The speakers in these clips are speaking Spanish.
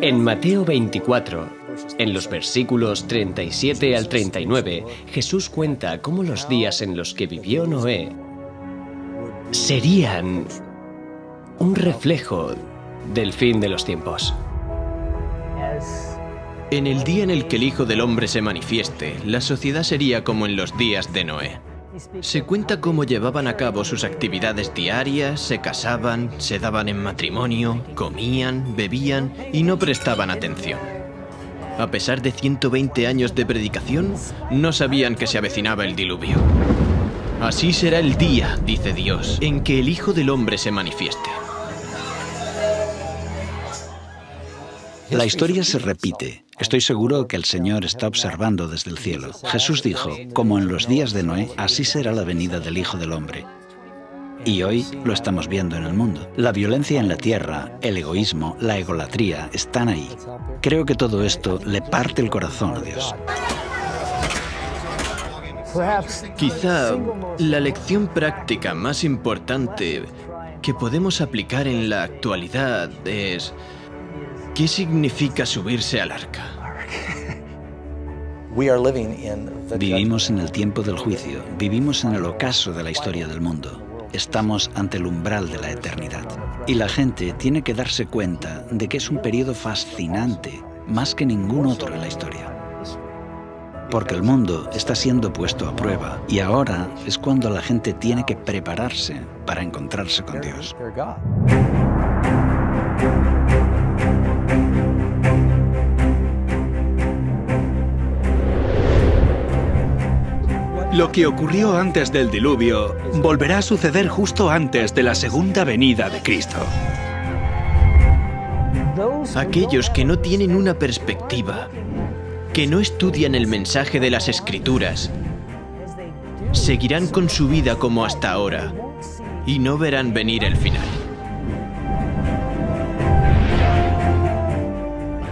En Mateo 24, en los versículos 37 al 39, Jesús cuenta cómo los días en los que vivió Noé serían un reflejo del fin de los tiempos. En el día en el que el Hijo del Hombre se manifieste, la sociedad sería como en los días de Noé. Se cuenta cómo llevaban a cabo sus actividades diarias, se casaban, se daban en matrimonio, comían, bebían y no prestaban atención. A pesar de 120 años de predicación, no sabían que se avecinaba el diluvio. Así será el día, dice Dios, en que el Hijo del Hombre se manifieste. La historia se repite. Estoy seguro que el Señor está observando desde el cielo. Jesús dijo, como en los días de Noé, así será la venida del Hijo del Hombre. Y hoy lo estamos viendo en el mundo. La violencia en la tierra, el egoísmo, la egolatría están ahí. Creo que todo esto le parte el corazón a Dios. Quizá la lección práctica más importante que podemos aplicar en la actualidad es: ¿qué significa subirse al arca? Vivimos en el tiempo del juicio, vivimos en el ocaso de la historia del mundo. Estamos ante el umbral de la eternidad. Y la gente tiene que darse cuenta de que es un periodo fascinante, más que ningún otro en la historia. Porque el mundo está siendo puesto a prueba y ahora es cuando la gente tiene que prepararse para encontrarse con Dios. Lo que ocurrió antes del diluvio volverá a suceder justo antes de la segunda venida de Cristo. Aquellos que no tienen una perspectiva, que no estudian el mensaje de las Escrituras, seguirán con su vida como hasta ahora y no verán venir el final.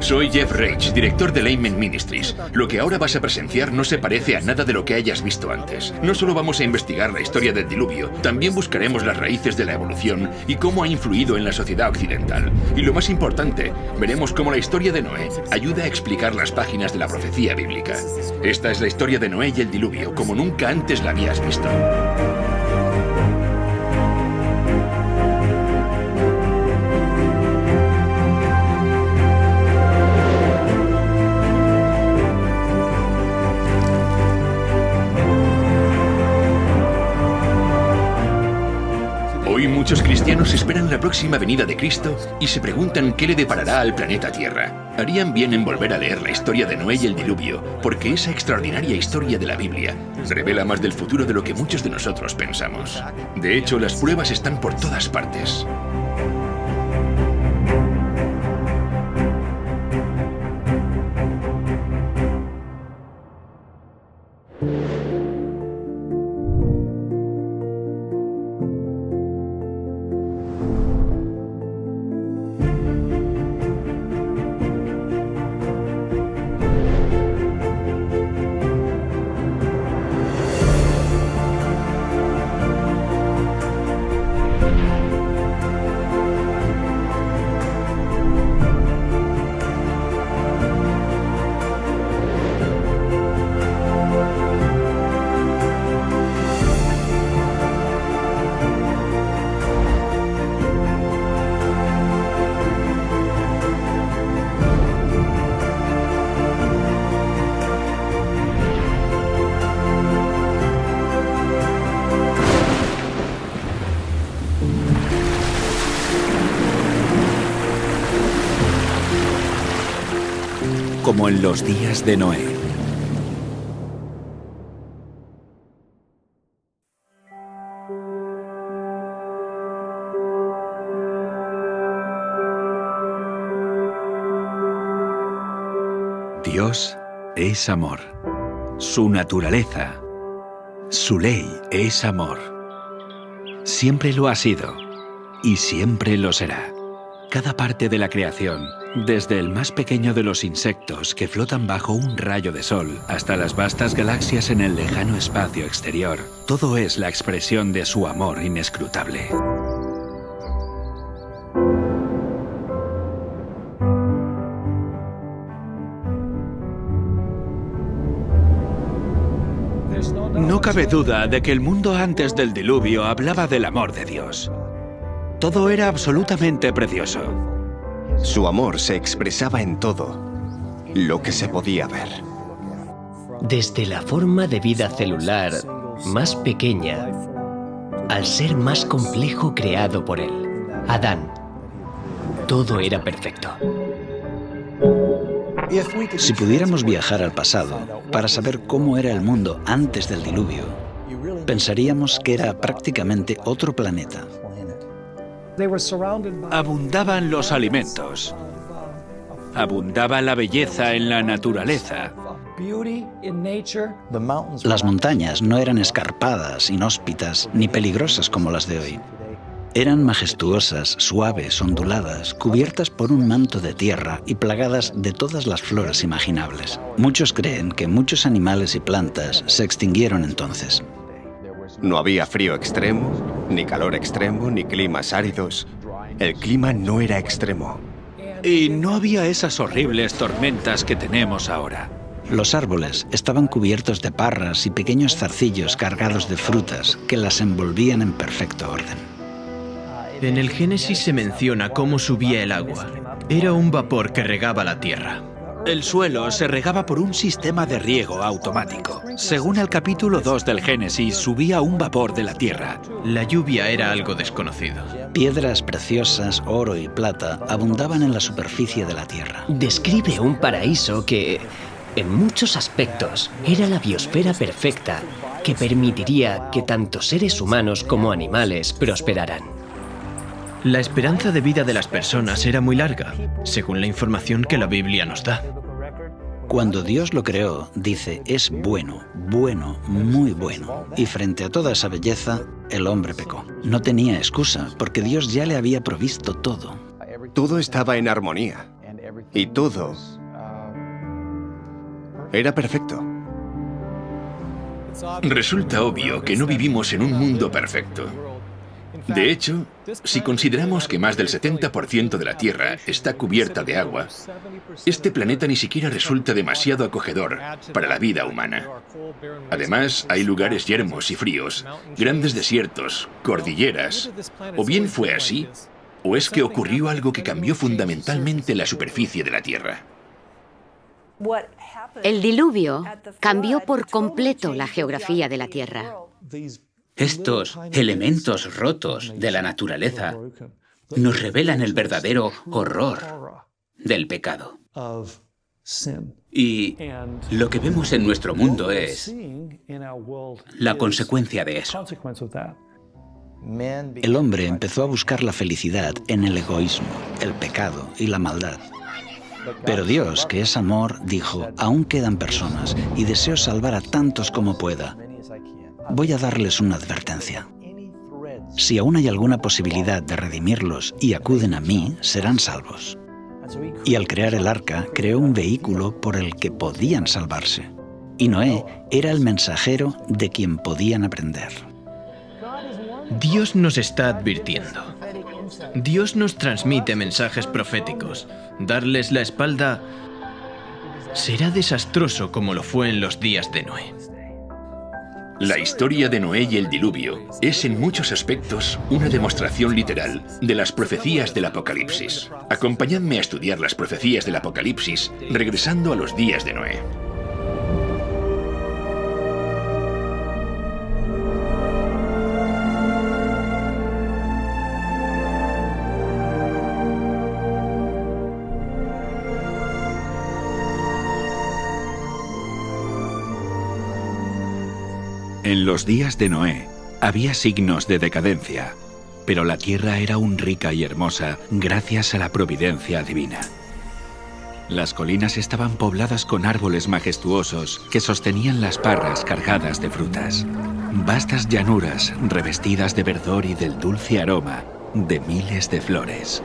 Soy Jeff Reich, director de Layman Ministries. Lo que ahora vas a presenciar no se parece a nada de lo que hayas visto antes. No solo vamos a investigar la historia del diluvio, también buscaremos las raíces de la evolución y cómo ha influido en la sociedad occidental. Y lo más importante, veremos cómo la historia de Noé ayuda a explicar las páginas de la profecía bíblica. Esta es la historia de Noé y el diluvio, como nunca antes la habías visto. Hoy muchos cristianos esperan la próxima venida de Cristo y se preguntan qué le deparará al planeta Tierra. Harían bien en volver a leer la historia de Noé y el diluvio, porque esa extraordinaria historia de la Biblia revela más del futuro de lo que muchos de nosotros pensamos. De hecho, las pruebas están por todas partes. Como en los días de Noé. Dios es amor. Su naturaleza, su ley es amor. Siempre lo ha sido y siempre lo será. Cada parte de la creación, desde el más pequeño de los insectos que flotan bajo un rayo de sol hasta las vastas galaxias en el lejano espacio exterior, todo es la expresión de su amor inescrutable. No cabe duda de que el mundo antes del diluvio hablaba del amor de Dios. Todo era absolutamente precioso. Su amor se expresaba en todo lo que se podía ver. Desde la forma de vida celular más pequeña al ser más complejo creado por él, Adán, todo era perfecto. Si pudiéramos viajar al pasado para saber cómo era el mundo antes del diluvio, pensaríamos que era prácticamente otro planeta. Abundaban los alimentos. Abundaba la belleza en la naturaleza. Las montañas no eran escarpadas, inhóspitas ni peligrosas como las de hoy. Eran majestuosas, suaves, onduladas, cubiertas por un manto de tierra y plagadas de todas las flores imaginables. Muchos creen que muchos animales y plantas se extinguieron entonces. No había frío extremo, ni calor extremo, ni climas áridos. El clima no era extremo. Y no había esas horribles tormentas que tenemos ahora. Los árboles estaban cubiertos de parras y pequeños zarcillos cargados de frutas que las envolvían en perfecto orden. En el Génesis se menciona cómo subía el agua. Era un vapor que regaba la tierra. El suelo se regaba por un sistema de riego automático. Según el capítulo 2 del Génesis, subía un vapor de la tierra. La lluvia era algo desconocido. Piedras preciosas, oro y plata abundaban en la superficie de la tierra. Describe un paraíso que, en muchos aspectos, era la biosfera perfecta que permitiría que tanto seres humanos como animales prosperaran. La esperanza de vida de las personas era muy larga, según la información que la Biblia nos da. Cuando Dios lo creó, dice, es bueno, bueno, muy bueno. Y frente a toda esa belleza, el hombre pecó. No tenía excusa, porque Dios ya le había provisto todo. Todo estaba en armonía. Y todo era perfecto. Resulta obvio que no vivimos en un mundo perfecto. De hecho, si consideramos que más del 70% de la Tierra está cubierta de agua, este planeta ni siquiera resulta demasiado acogedor para la vida humana. Además, hay lugares yermos y fríos, grandes desiertos, cordilleras. O bien fue así, o es que ocurrió algo que cambió fundamentalmente la superficie de la Tierra. El diluvio cambió por completo la geografía de la Tierra. Estos elementos rotos de la naturaleza nos revelan el verdadero horror del pecado. Y lo que vemos en nuestro mundo es la consecuencia de eso. El hombre empezó a buscar la felicidad en el egoísmo, el pecado y la maldad. Pero Dios, que es amor, dijo, aún quedan personas y deseo salvar a tantos como pueda. Voy a darles una advertencia. Si aún hay alguna posibilidad de redimirlos y acuden a mí, serán salvos. Y al crear el arca, creó un vehículo por el que podían salvarse. Y Noé era el mensajero de quien podían aprender. Dios nos está advirtiendo. Dios nos transmite mensajes proféticos. Darles la espalda será desastroso como lo fue en los días de Noé. La historia de Noé y el diluvio es en muchos aspectos una demostración literal de las profecías del Apocalipsis. Acompañadme a estudiar las profecías del Apocalipsis regresando a los días de Noé. En los días de Noé había signos de decadencia, pero la tierra era aún rica y hermosa gracias a la providencia divina. Las colinas estaban pobladas con árboles majestuosos que sostenían las parras cargadas de frutas. Vastas llanuras revestidas de verdor y del dulce aroma de miles de flores.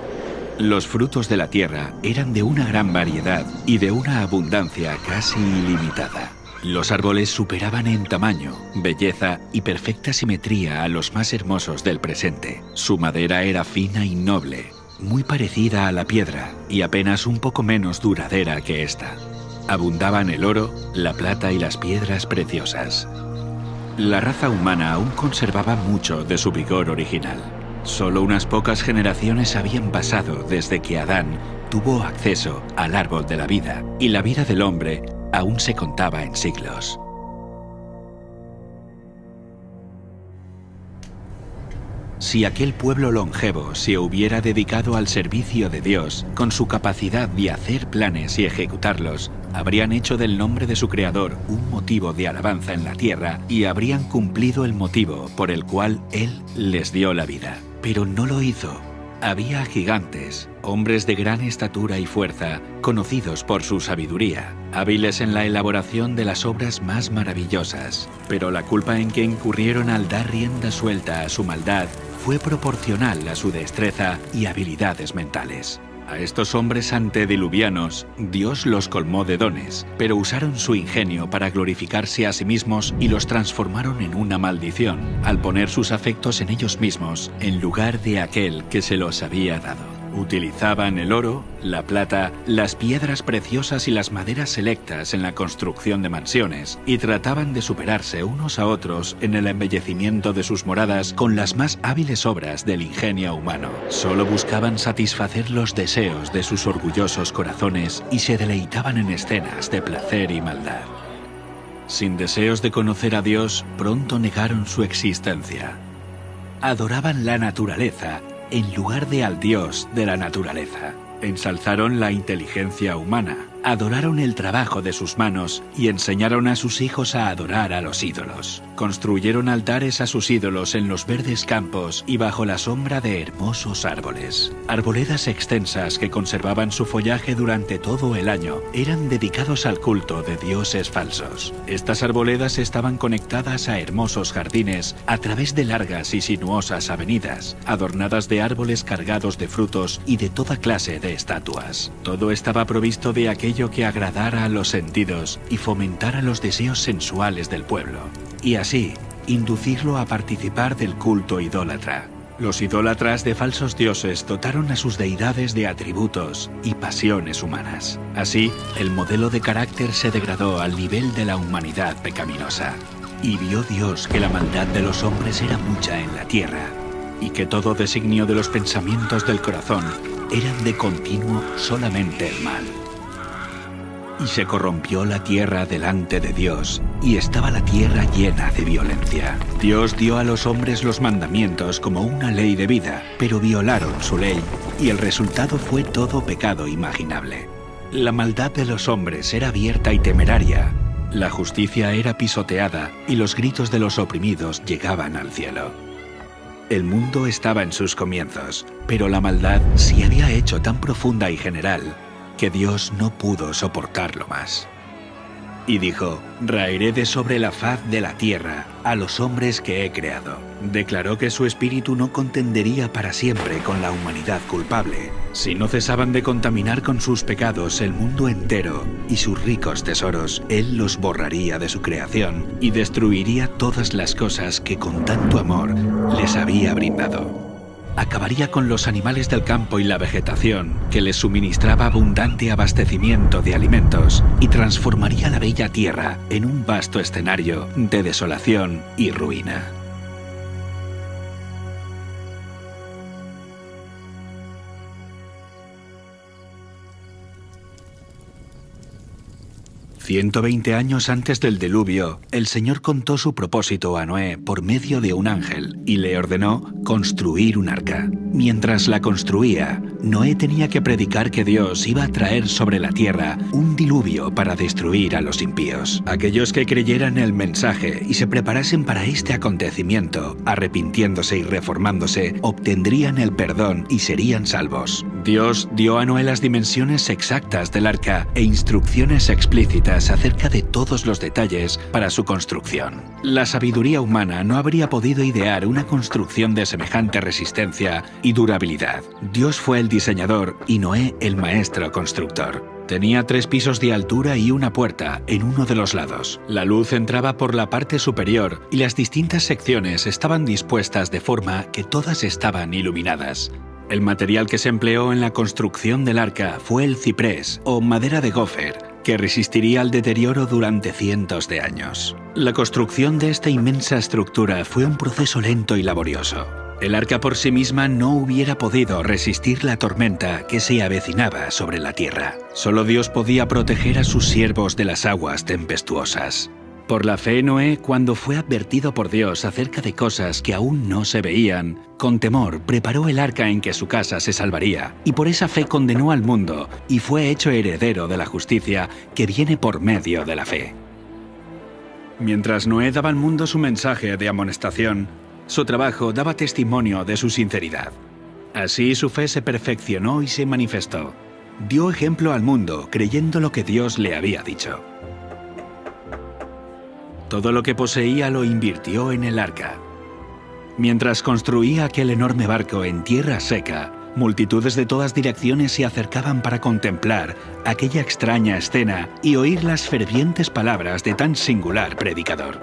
Los frutos de la tierra eran de una gran variedad y de una abundancia casi ilimitada. Los árboles superaban en tamaño, belleza y perfecta simetría a los más hermosos del presente. Su madera era fina y noble, muy parecida a la piedra y apenas un poco menos duradera que esta. Abundaban el oro, la plata y las piedras preciosas. la raza humana aún conservaba mucho de su vigor original. Solo unas pocas generaciones habían pasado desde que Adán tuvo acceso al árbol de la vida, y la vida del hombre aún se contaba en siglos. Si aquel pueblo longevo se hubiera dedicado al servicio de Dios, con su capacidad de hacer planes y ejecutarlos, habrían hecho del nombre de su creador un motivo de alabanza en la tierra y habrían cumplido el motivo por el cual Él les dio la vida. Pero no lo hizo. Había gigantes, hombres de gran estatura y fuerza, conocidos por su sabiduría, hábiles en la elaboración de las obras más maravillosas. Pero la culpa en que incurrieron al dar rienda suelta a su maldad fue proporcional a su destreza y habilidades mentales. A estos hombres antediluvianos, Dios los colmó de dones, pero usaron su ingenio para glorificarse a sí mismos y los transformaron en una maldición, al poner sus afectos en ellos mismos, en lugar de aquel que se los había dado. Utilizaban el oro, la plata, las piedras preciosas y las maderas selectas en la construcción de mansiones, y trataban de superarse unos a otros en el embellecimiento de sus moradas con las más hábiles obras del ingenio humano. Solo buscaban satisfacer los deseos de sus orgullosos corazones y se deleitaban en escenas de placer y maldad. Sin deseos de conocer a Dios, pronto negaron su existencia. Adoraban la naturaleza en lugar de al Dios de la naturaleza. Ensalzaron la inteligencia humana, adoraron el trabajo de sus manos y enseñaron a sus hijos a adorar a los ídolos. Construyeron altares a sus ídolos en los verdes campos y bajo la sombra de hermosos árboles. Arboledas extensas que conservaban su follaje durante todo el año eran dedicados al culto de dioses falsos. Estas arboledas estaban conectadas a hermosos jardines a través de largas y sinuosas avenidas, adornadas de árboles cargados de frutos y de toda clase de estatuas. Todo estaba provisto de aquello que agradara a los sentidos y fomentara los deseos sensuales del pueblo, y así inducirlo a participar del culto idólatra. Los idólatras de falsos dioses dotaron a sus deidades de atributos y pasiones humanas. Así, el modelo de carácter se degradó al nivel de la humanidad pecaminosa. Y vio Dios que la maldad de los hombres era mucha en la tierra, y que todo designio de los pensamientos del corazón eran de continuo solamente el mal. Y se corrompió la tierra delante de Dios, y estaba la tierra llena de violencia. Dios dio a los hombres los mandamientos como una ley de vida, pero violaron su ley, y el resultado fue todo pecado imaginable. La maldad de los hombres era abierta y temeraria, la justicia era pisoteada, y los gritos de los oprimidos llegaban al cielo. El mundo estaba en sus comienzos, pero la maldad se había hecho tan profunda y general que Dios no pudo soportarlo más. Y dijo: raeré de sobre la faz de la tierra a los hombres que he creado. Declaró que su espíritu no contendería para siempre con la humanidad culpable. Si no cesaban de contaminar con sus pecados el mundo entero y sus ricos tesoros, Él los borraría de su creación y destruiría todas las cosas que con tanto amor les había brindado. Acabaría con los animales del campo y la vegetación, que les suministraba abundante abastecimiento de alimentos, y transformaría la bella tierra en un vasto escenario de desolación y ruina. «120 años antes del diluvio, el Señor contó su propósito a Noé por medio de un ángel y le ordenó construir un arca. Mientras la construía, Noé tenía que predicar que Dios iba a traer sobre la tierra un diluvio para destruir a los impíos. Aquellos que creyeran el mensaje y se preparasen para este acontecimiento, arrepintiéndose y reformándose, obtendrían el perdón y serían salvos. Dios dio a Noé las dimensiones exactas del arca e instrucciones explícitas acerca de todos los detalles para su construcción. La sabiduría humana no habría podido idear una construcción de semejante resistencia y durabilidad. Dios fue el diseñador y Noé el maestro constructor. Tenía 3 pisos de altura y una puerta en uno de los lados. La luz entraba por la parte superior y las distintas secciones estaban dispuestas de forma que todas estaban iluminadas. El material que se empleó en la construcción del arca fue el ciprés o madera de gofer, que resistiría al deterioro durante cientos de años. La construcción de esta inmensa estructura fue un proceso lento y laborioso. El arca por sí misma no hubiera podido resistir la tormenta que se avecinaba sobre la tierra. Solo Dios podía proteger a sus siervos de las aguas tempestuosas. Por la fe, Noé, cuando fue advertido por Dios acerca de cosas que aún no se veían, con temor preparó el arca en que su casa se salvaría, y por esa fe condenó al mundo y fue hecho heredero de la justicia que viene por medio de la fe. Mientras Noé daba al mundo su mensaje de amonestación, su trabajo daba testimonio de su sinceridad. Así su fe se perfeccionó y se manifestó. Dio ejemplo al mundo creyendo lo que Dios le había dicho. Todo lo que poseía lo invirtió en el arca. Mientras construía aquel enorme barco en tierra seca, multitudes de todas direcciones se acercaban para contemplar aquella extraña escena y oír las fervientes palabras de tan singular predicador.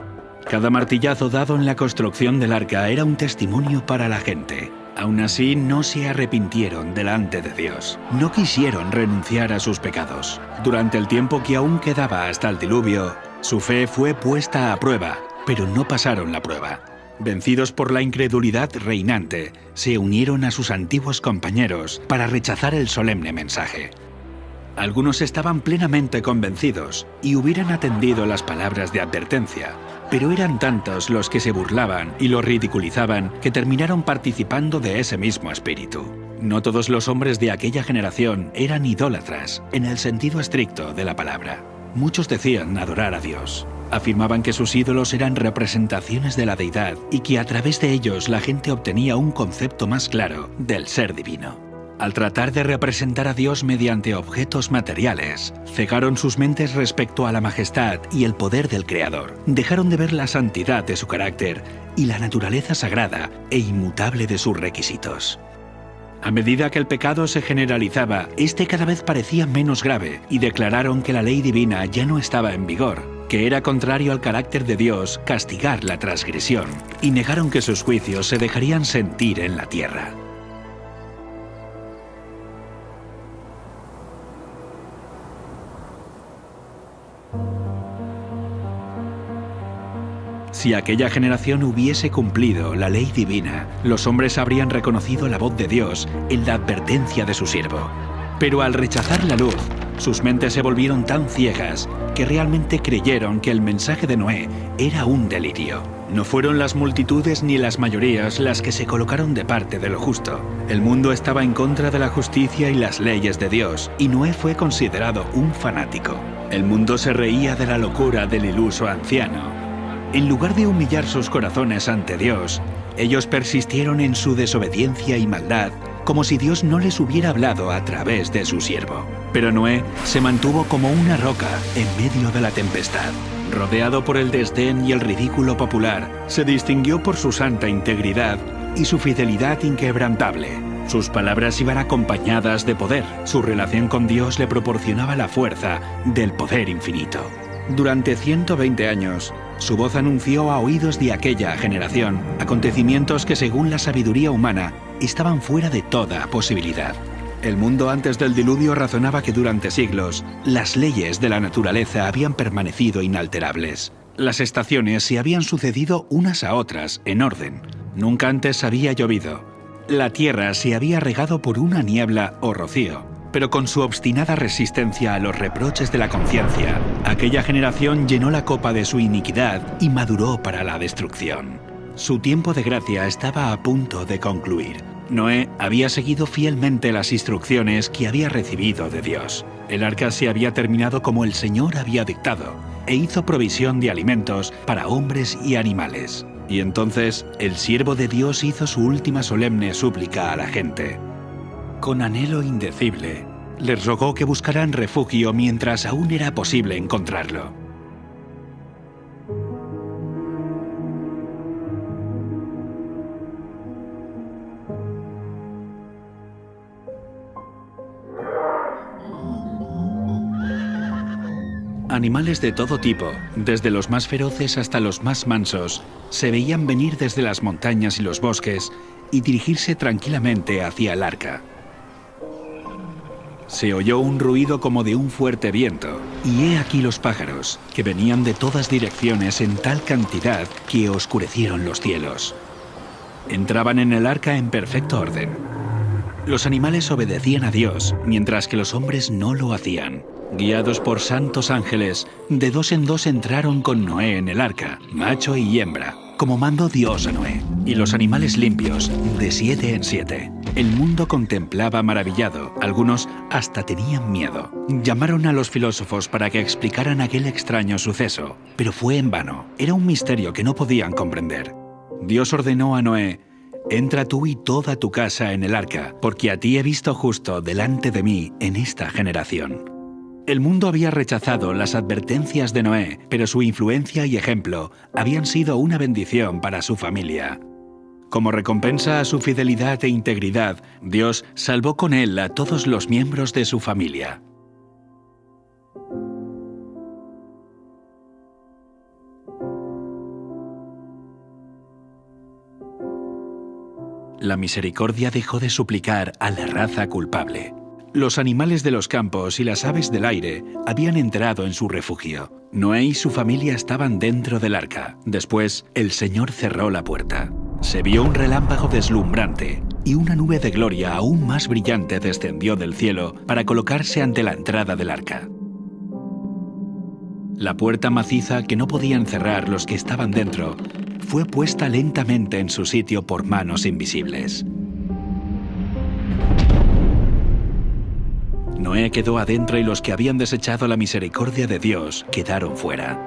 Cada martillazo dado en la construcción del arca era un testimonio para la gente. Aún así, no se arrepintieron delante de Dios. No quisieron renunciar a sus pecados. Durante el tiempo que aún quedaba hasta el diluvio, su fe fue puesta a prueba, pero no pasaron la prueba. Vencidos por la incredulidad reinante, se unieron a sus antiguos compañeros para rechazar el solemne mensaje. Algunos estaban plenamente convencidos y hubieran atendido las palabras de advertencia, pero eran tantos los que se burlaban y lo ridiculizaban que terminaron participando de ese mismo espíritu. No todos los hombres de aquella generación eran idólatras en el sentido estricto de la palabra. Muchos decían adorar a Dios. Afirmaban que sus ídolos eran representaciones de la deidad y que a través de ellos la gente obtenía un concepto más claro del ser divino. Al tratar de representar a Dios mediante objetos materiales, cegaron sus mentes respecto a la majestad y el poder del Creador. Dejaron de ver la santidad de su carácter y la naturaleza sagrada e inmutable de sus requisitos. A medida que el pecado se generalizaba, este cada vez parecía menos grave y declararon que la ley divina ya no estaba en vigor, que era contrario al carácter de Dios castigar la transgresión, y negaron que sus juicios se dejarían sentir en la tierra. Si aquella generación hubiese cumplido la ley divina, los hombres habrían reconocido la voz de Dios en la advertencia de su siervo. Pero al rechazar la luz, sus mentes se volvieron tan ciegas que realmente creyeron que el mensaje de Noé era un delirio. No fueron las multitudes ni las mayorías las que se colocaron de parte de lo justo. El mundo estaba en contra de la justicia y las leyes de Dios, y Noé fue considerado un fanático. El mundo se reía de la locura del iluso anciano. En lugar de humillar sus corazones ante Dios, ellos persistieron en su desobediencia y maldad, como si Dios no les hubiera hablado a través de su siervo. Pero Noé se mantuvo como una roca en medio de la tempestad. Rodeado por el desdén y el ridículo popular, se distinguió por su santa integridad y su fidelidad inquebrantable. Sus palabras iban acompañadas de poder. Su relación con Dios le proporcionaba la fuerza del poder infinito. Durante 120 años, su voz anunció a oídos de aquella generación acontecimientos que, según la sabiduría humana, estaban fuera de toda posibilidad. El mundo antes del diluvio razonaba que durante siglos las leyes de la naturaleza habían permanecido inalterables. Las estaciones se habían sucedido unas a otras en orden. Nunca antes había llovido. La tierra se había regado por una niebla o rocío. Pero con su obstinada resistencia a los reproches de la conciencia, aquella generación llenó la copa de su iniquidad y maduró para la destrucción. Su tiempo de gracia estaba a punto de concluir. Noé había seguido fielmente las instrucciones que había recibido de Dios. El arca se había terminado como el Señor había dictado, e hizo provisión de alimentos para hombres y animales. Y entonces el siervo de Dios hizo su última solemne súplica a la gente. Con anhelo indecible, les rogó que buscaran refugio mientras aún era posible encontrarlo. Animales de todo tipo, desde los más feroces hasta los más mansos, se veían venir desde las montañas y los bosques y dirigirse tranquilamente hacia el arca. se oyó un ruido como de un fuerte viento, y he aquí los pájaros, que venían de todas direcciones en tal cantidad que oscurecieron los cielos. Entraban en el arca en perfecto orden. Los animales obedecían a Dios, mientras que los hombres no lo hacían. Guiados por santos ángeles, de dos en dos entraron con Noé en el arca, macho y hembra, como mandó Dios a Noé. Y los animales limpios, de 7 en 7. El mundo contemplaba maravillado, algunos hasta tenían miedo. Llamaron a los filósofos para que explicaran aquel extraño suceso, pero fue en vano. Era un misterio que no podían comprender. Dios ordenó a Noé: entra tú y toda tu casa en el arca, porque a ti he visto justo delante de mí en esta generación. El mundo había rechazado las advertencias de Noé, pero su influencia y ejemplo habían sido una bendición para su familia. Como recompensa a su fidelidad e integridad, Dios salvó con él a todos los miembros de su familia. La misericordia dejó de suplicar a la raza culpable. Los animales de los campos y las aves del aire habían entrado en su refugio. Noé y su familia estaban dentro del arca. Después, el Señor cerró la puerta. Se vio un relámpago deslumbrante y una nube de gloria aún más brillante descendió del cielo para colocarse ante la entrada del arca. La puerta maciza que no podían cerrar los que estaban dentro fue puesta lentamente en su sitio por manos invisibles. Noé quedó adentro y los que habían desechado la misericordia de Dios quedaron fuera.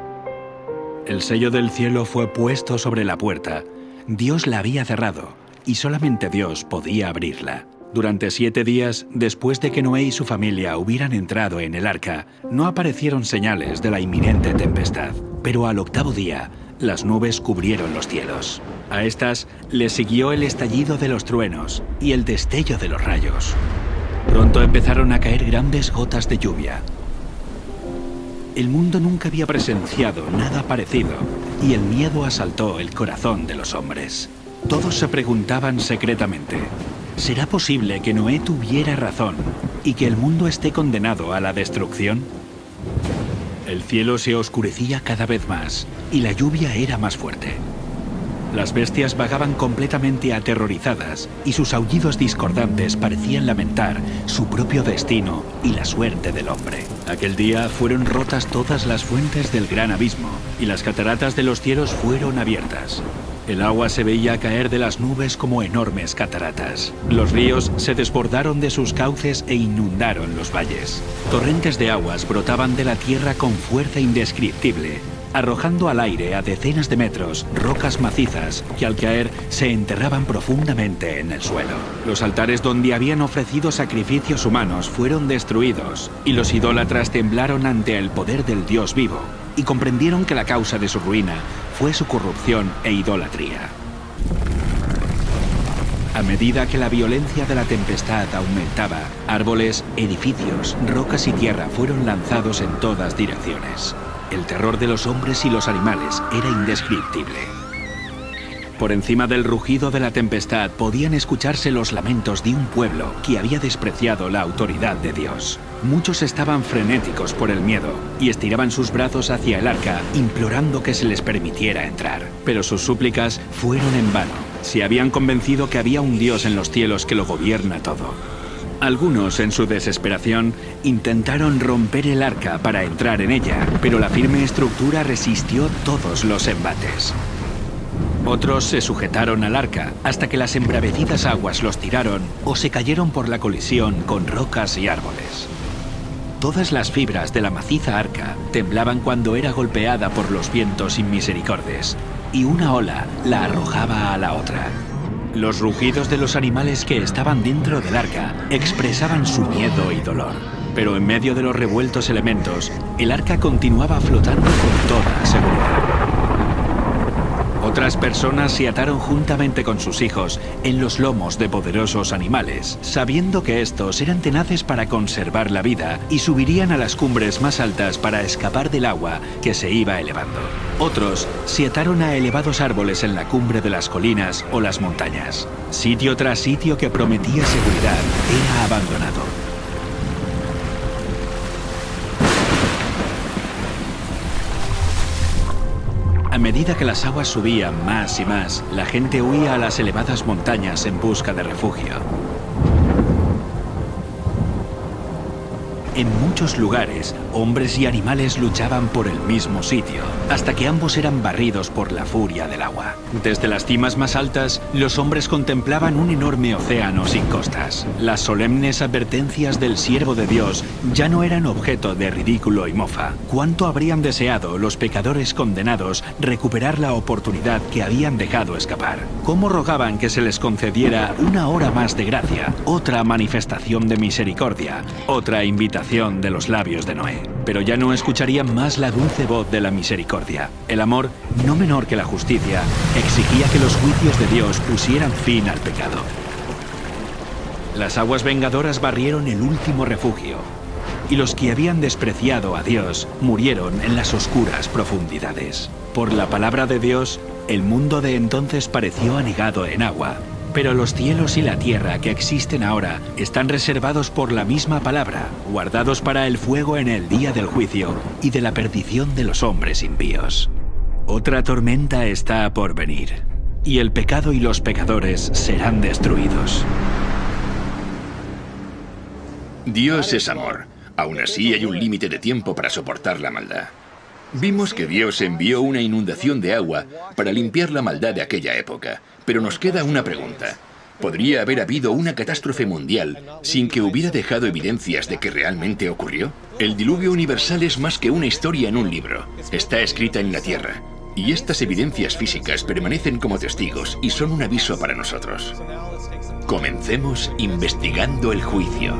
El sello del cielo fue puesto sobre la puerta. Dios la había cerrado y solamente Dios podía abrirla. Durante 7 días, después de que Noé y su familia hubieran entrado en el arca, no aparecieron señales de la inminente tempestad. Pero al 8º día, las nubes cubrieron los cielos. A estas le siguió el estallido de los truenos y el destello de los rayos. Pronto empezaron a caer grandes gotas de lluvia. El mundo nunca había presenciado nada parecido y el miedo asaltó el corazón de los hombres. Todos se preguntaban secretamente: ¿será posible que Noé tuviera razón y que el mundo esté condenado a la destrucción? El cielo se oscurecía cada vez más y la lluvia era más fuerte. Las bestias vagaban completamente aterrorizadas y sus aullidos discordantes parecían lamentar su propio destino y la suerte del hombre. Aquel día fueron rotas todas las fuentes del gran abismo y las cataratas de los cielos fueron abiertas. El agua se veía caer de las nubes como enormes cataratas. Los ríos se desbordaron de sus cauces e inundaron los valles. Torrentes de aguas brotaban de la tierra con fuerza indescriptible, arrojando al aire a decenas de metros rocas macizas que al caer se enterraban profundamente en el suelo. Los altares donde habían ofrecido sacrificios humanos fueron destruidos y los idólatras temblaron ante el poder del Dios vivo y comprendieron que la causa de su ruina fue su corrupción e idolatría. A medida que la violencia de la tempestad aumentaba, árboles, edificios, rocas y tierra fueron lanzados en todas direcciones. El terror de los hombres y los animales era indescriptible. Por encima del rugido de la tempestad podían escucharse los lamentos de un pueblo que había despreciado la autoridad de Dios. Muchos estaban frenéticos por el miedo y estiraban sus brazos hacia el arca, implorando que se les permitiera entrar. Pero sus súplicas fueron en vano. Se habían convencido que había un Dios en los cielos que lo gobierna todo. Algunos, en su desesperación, intentaron romper el arca para entrar en ella, pero la firme estructura resistió todos los embates. Otros se sujetaron al arca hasta que las embravecidas aguas los tiraron o se cayeron por la colisión con rocas y árboles. Todas las fibras de la maciza arca temblaban cuando era golpeada por los vientos inmisericordes, y una ola la arrojaba a la otra. Los rugidos de los animales que estaban dentro del arca expresaban su miedo y dolor. Pero en medio de los revueltos elementos, el arca continuaba flotando con toda seguridad. Otras personas se ataron juntamente con sus hijos en los lomos de poderosos animales, sabiendo que estos eran tenaces para conservar la vida y subirían a las cumbres más altas para escapar del agua que se iba elevando. Otros se ataron a elevados árboles en la cumbre de las colinas o las montañas. Sitio tras sitio que prometía seguridad era abandonado. A medida que las aguas subían más y más, la gente huía a las elevadas montañas en busca de refugio. En muchos lugares, hombres y animales luchaban por el mismo sitio, hasta que ambos eran barridos por la furia del agua. Desde las cimas más altas, los hombres contemplaban un enorme océano sin costas. Las solemnes advertencias del siervo de Dios ya no eran objeto de ridículo y mofa. ¿Cuánto habrían deseado los pecadores condenados recuperar la oportunidad que habían dejado escapar? ¿Cómo rogaban que se les concediera una hora más de gracia, otra manifestación de misericordia, otra invitación de los labios de Noé? Pero ya no escucharían más la dulce voz de la misericordia. El amor, no menor que la justicia, exigía que los juicios de Dios pusieran fin al pecado. Las aguas vengadoras barrieron el último refugio, y los que habían despreciado a Dios murieron en las oscuras profundidades. Por la palabra de Dios, el mundo de entonces pareció anegado en agua. Pero los cielos y la tierra que existen ahora están reservados por la misma palabra, guardados para el fuego en el día del juicio y de la perdición de los hombres impíos. Otra tormenta está por venir, y el pecado y los pecadores serán destruidos. Dios es amor. Aún así hay un límite de tiempo para soportar la maldad. Vimos que Dios envió una inundación de agua para limpiar la maldad de aquella época. Pero nos queda una pregunta. ¿Podría haber habido una catástrofe mundial sin que hubiera dejado evidencias de que realmente ocurrió? El diluvio universal es más que una historia en un libro. Está escrita en la tierra. Y estas evidencias físicas permanecen como testigos y son un aviso para nosotros. Comencemos investigando el juicio.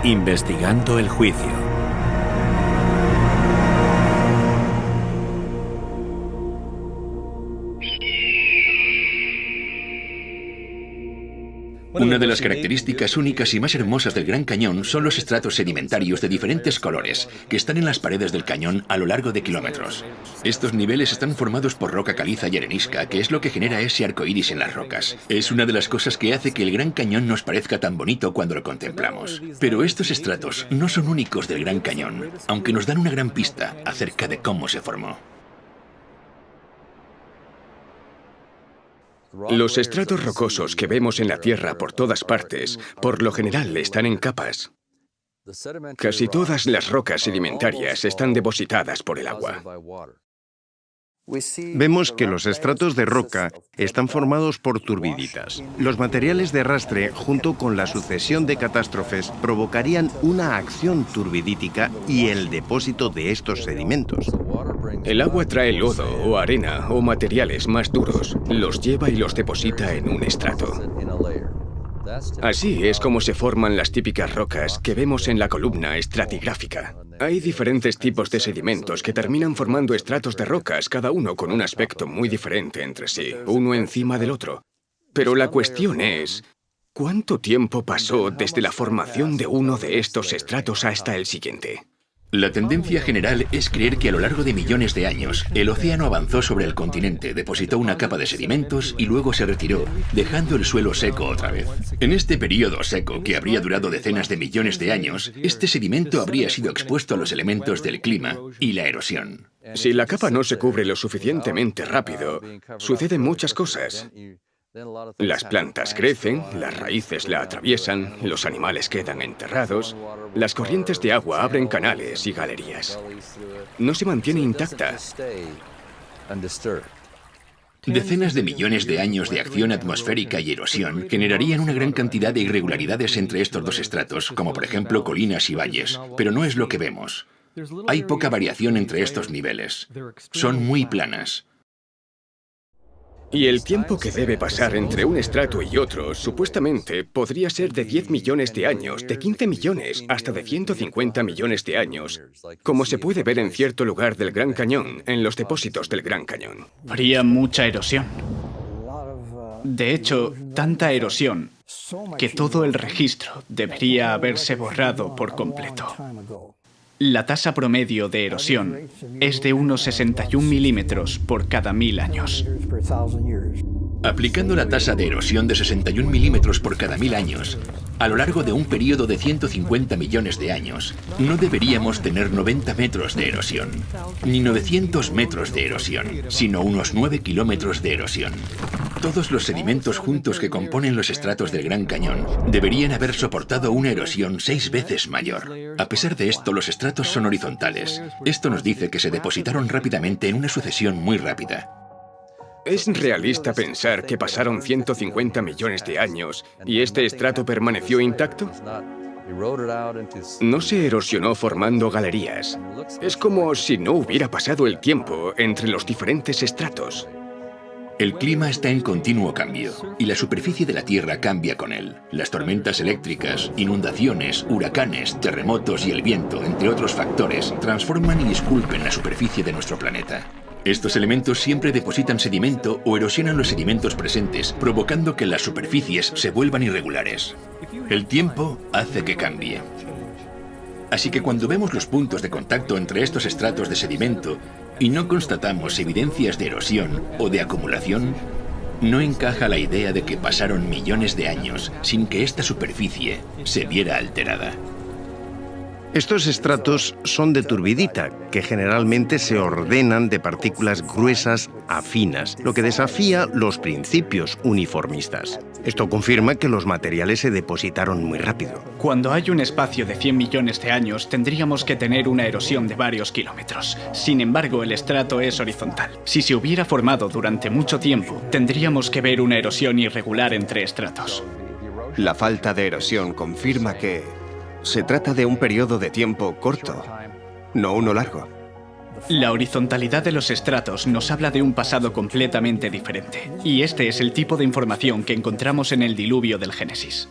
Investigando el juicio. Una de las características únicas y más hermosas del Gran Cañón son los estratos sedimentarios de diferentes colores que están en las paredes del cañón a lo largo de kilómetros. Estos niveles están formados por roca caliza y arenisca, que es lo que genera ese arco iris en las rocas. Es una de las cosas que hace que el Gran Cañón nos parezca tan bonito cuando lo contemplamos. Pero estos estratos no son únicos del Gran Cañón, aunque nos dan una gran pista acerca de cómo se formó. Los estratos rocosos que vemos en la Tierra por todas partes, por lo general están en capas. Casi todas las rocas sedimentarias están depositadas por el agua. Vemos que los estratos de roca están formados por turbiditas. Los materiales de arrastre, junto con la sucesión de catástrofes, provocarían una acción turbidítica y el depósito de estos sedimentos. El agua trae lodo o arena o materiales más duros, los lleva y los deposita en un estrato. Así es como se forman las típicas rocas que vemos en la columna estratigráfica. Hay diferentes tipos de sedimentos que terminan formando estratos de rocas, cada uno con un aspecto muy diferente entre sí, uno encima del otro. Pero la cuestión es, ¿cuánto tiempo pasó desde la formación de uno de estos estratos hasta el siguiente? La tendencia general es creer que a lo largo de millones de años, el océano avanzó sobre el continente, depositó una capa de sedimentos y luego se retiró, dejando el suelo seco otra vez. En este periodo seco, que habría durado decenas de millones de años, este sedimento habría sido expuesto a los elementos del clima y la erosión. Si la capa no se cubre lo suficientemente rápido, suceden muchas cosas. Las plantas crecen, las raíces la atraviesan, los animales quedan enterrados, las corrientes de agua abren canales y galerías. No se mantiene intacta. Decenas de millones de años de acción atmosférica y erosión generarían una gran cantidad de irregularidades entre estos dos estratos, como por ejemplo colinas y valles, pero no es lo que vemos. Hay poca variación entre estos niveles. Son muy planas. Y el tiempo que debe pasar entre un estrato y otro, supuestamente, podría ser de 10 millones de años, de 15 millones, hasta de 150 millones de años, como se puede ver en cierto lugar del Gran Cañón, en los depósitos del Gran Cañón. Habría mucha erosión. De hecho, tanta erosión que todo el registro debería haberse borrado por completo. La tasa promedio de erosión es de unos 61 milímetros por cada 1000 años. Aplicando la tasa de erosión de 61 milímetros por cada 1000 años, a lo largo de un periodo de 150 millones de años, no deberíamos tener 90 metros de erosión, ni 900 metros de erosión, sino unos 9 kilómetros de erosión. Todos los sedimentos juntos que componen los estratos del Gran Cañón deberían haber soportado una erosión 6 veces mayor. A pesar de esto, los estratos son horizontales. Esto nos dice que se depositaron rápidamente en una sucesión muy rápida. ¿Es realista pensar que pasaron 150 millones de años y este estrato permaneció intacto? No se erosionó formando galerías. Es como si no hubiera pasado el tiempo entre los diferentes estratos. El clima está en continuo cambio y la superficie de la Tierra cambia con él. Las tormentas eléctricas, inundaciones, huracanes, terremotos y el viento, entre otros factores, transforman y esculpen la superficie de nuestro planeta. Estos elementos siempre depositan sedimento o erosionan los sedimentos presentes, provocando que las superficies se vuelvan irregulares. El tiempo hace que cambie. Así que cuando vemos los puntos de contacto entre estos estratos de sedimento y no constatamos evidencias de erosión o de acumulación, no encaja la idea de que pasaron millones de años sin que esta superficie se viera alterada. Estos estratos son de turbidita, que generalmente se ordenan de partículas gruesas a finas, lo que desafía los principios uniformistas. Esto confirma que los materiales se depositaron muy rápido. Cuando hay un espacio de 100 millones de años, tendríamos que tener una erosión de varios kilómetros. Sin embargo, el estrato es horizontal. Si se hubiera formado durante mucho tiempo, tendríamos que ver una erosión irregular entre estratos. La falta de erosión confirma que se trata de un periodo de tiempo corto, no uno largo. La horizontalidad de los estratos nos habla de un pasado completamente diferente. Y este es el tipo de información que encontramos en el diluvio del Génesis.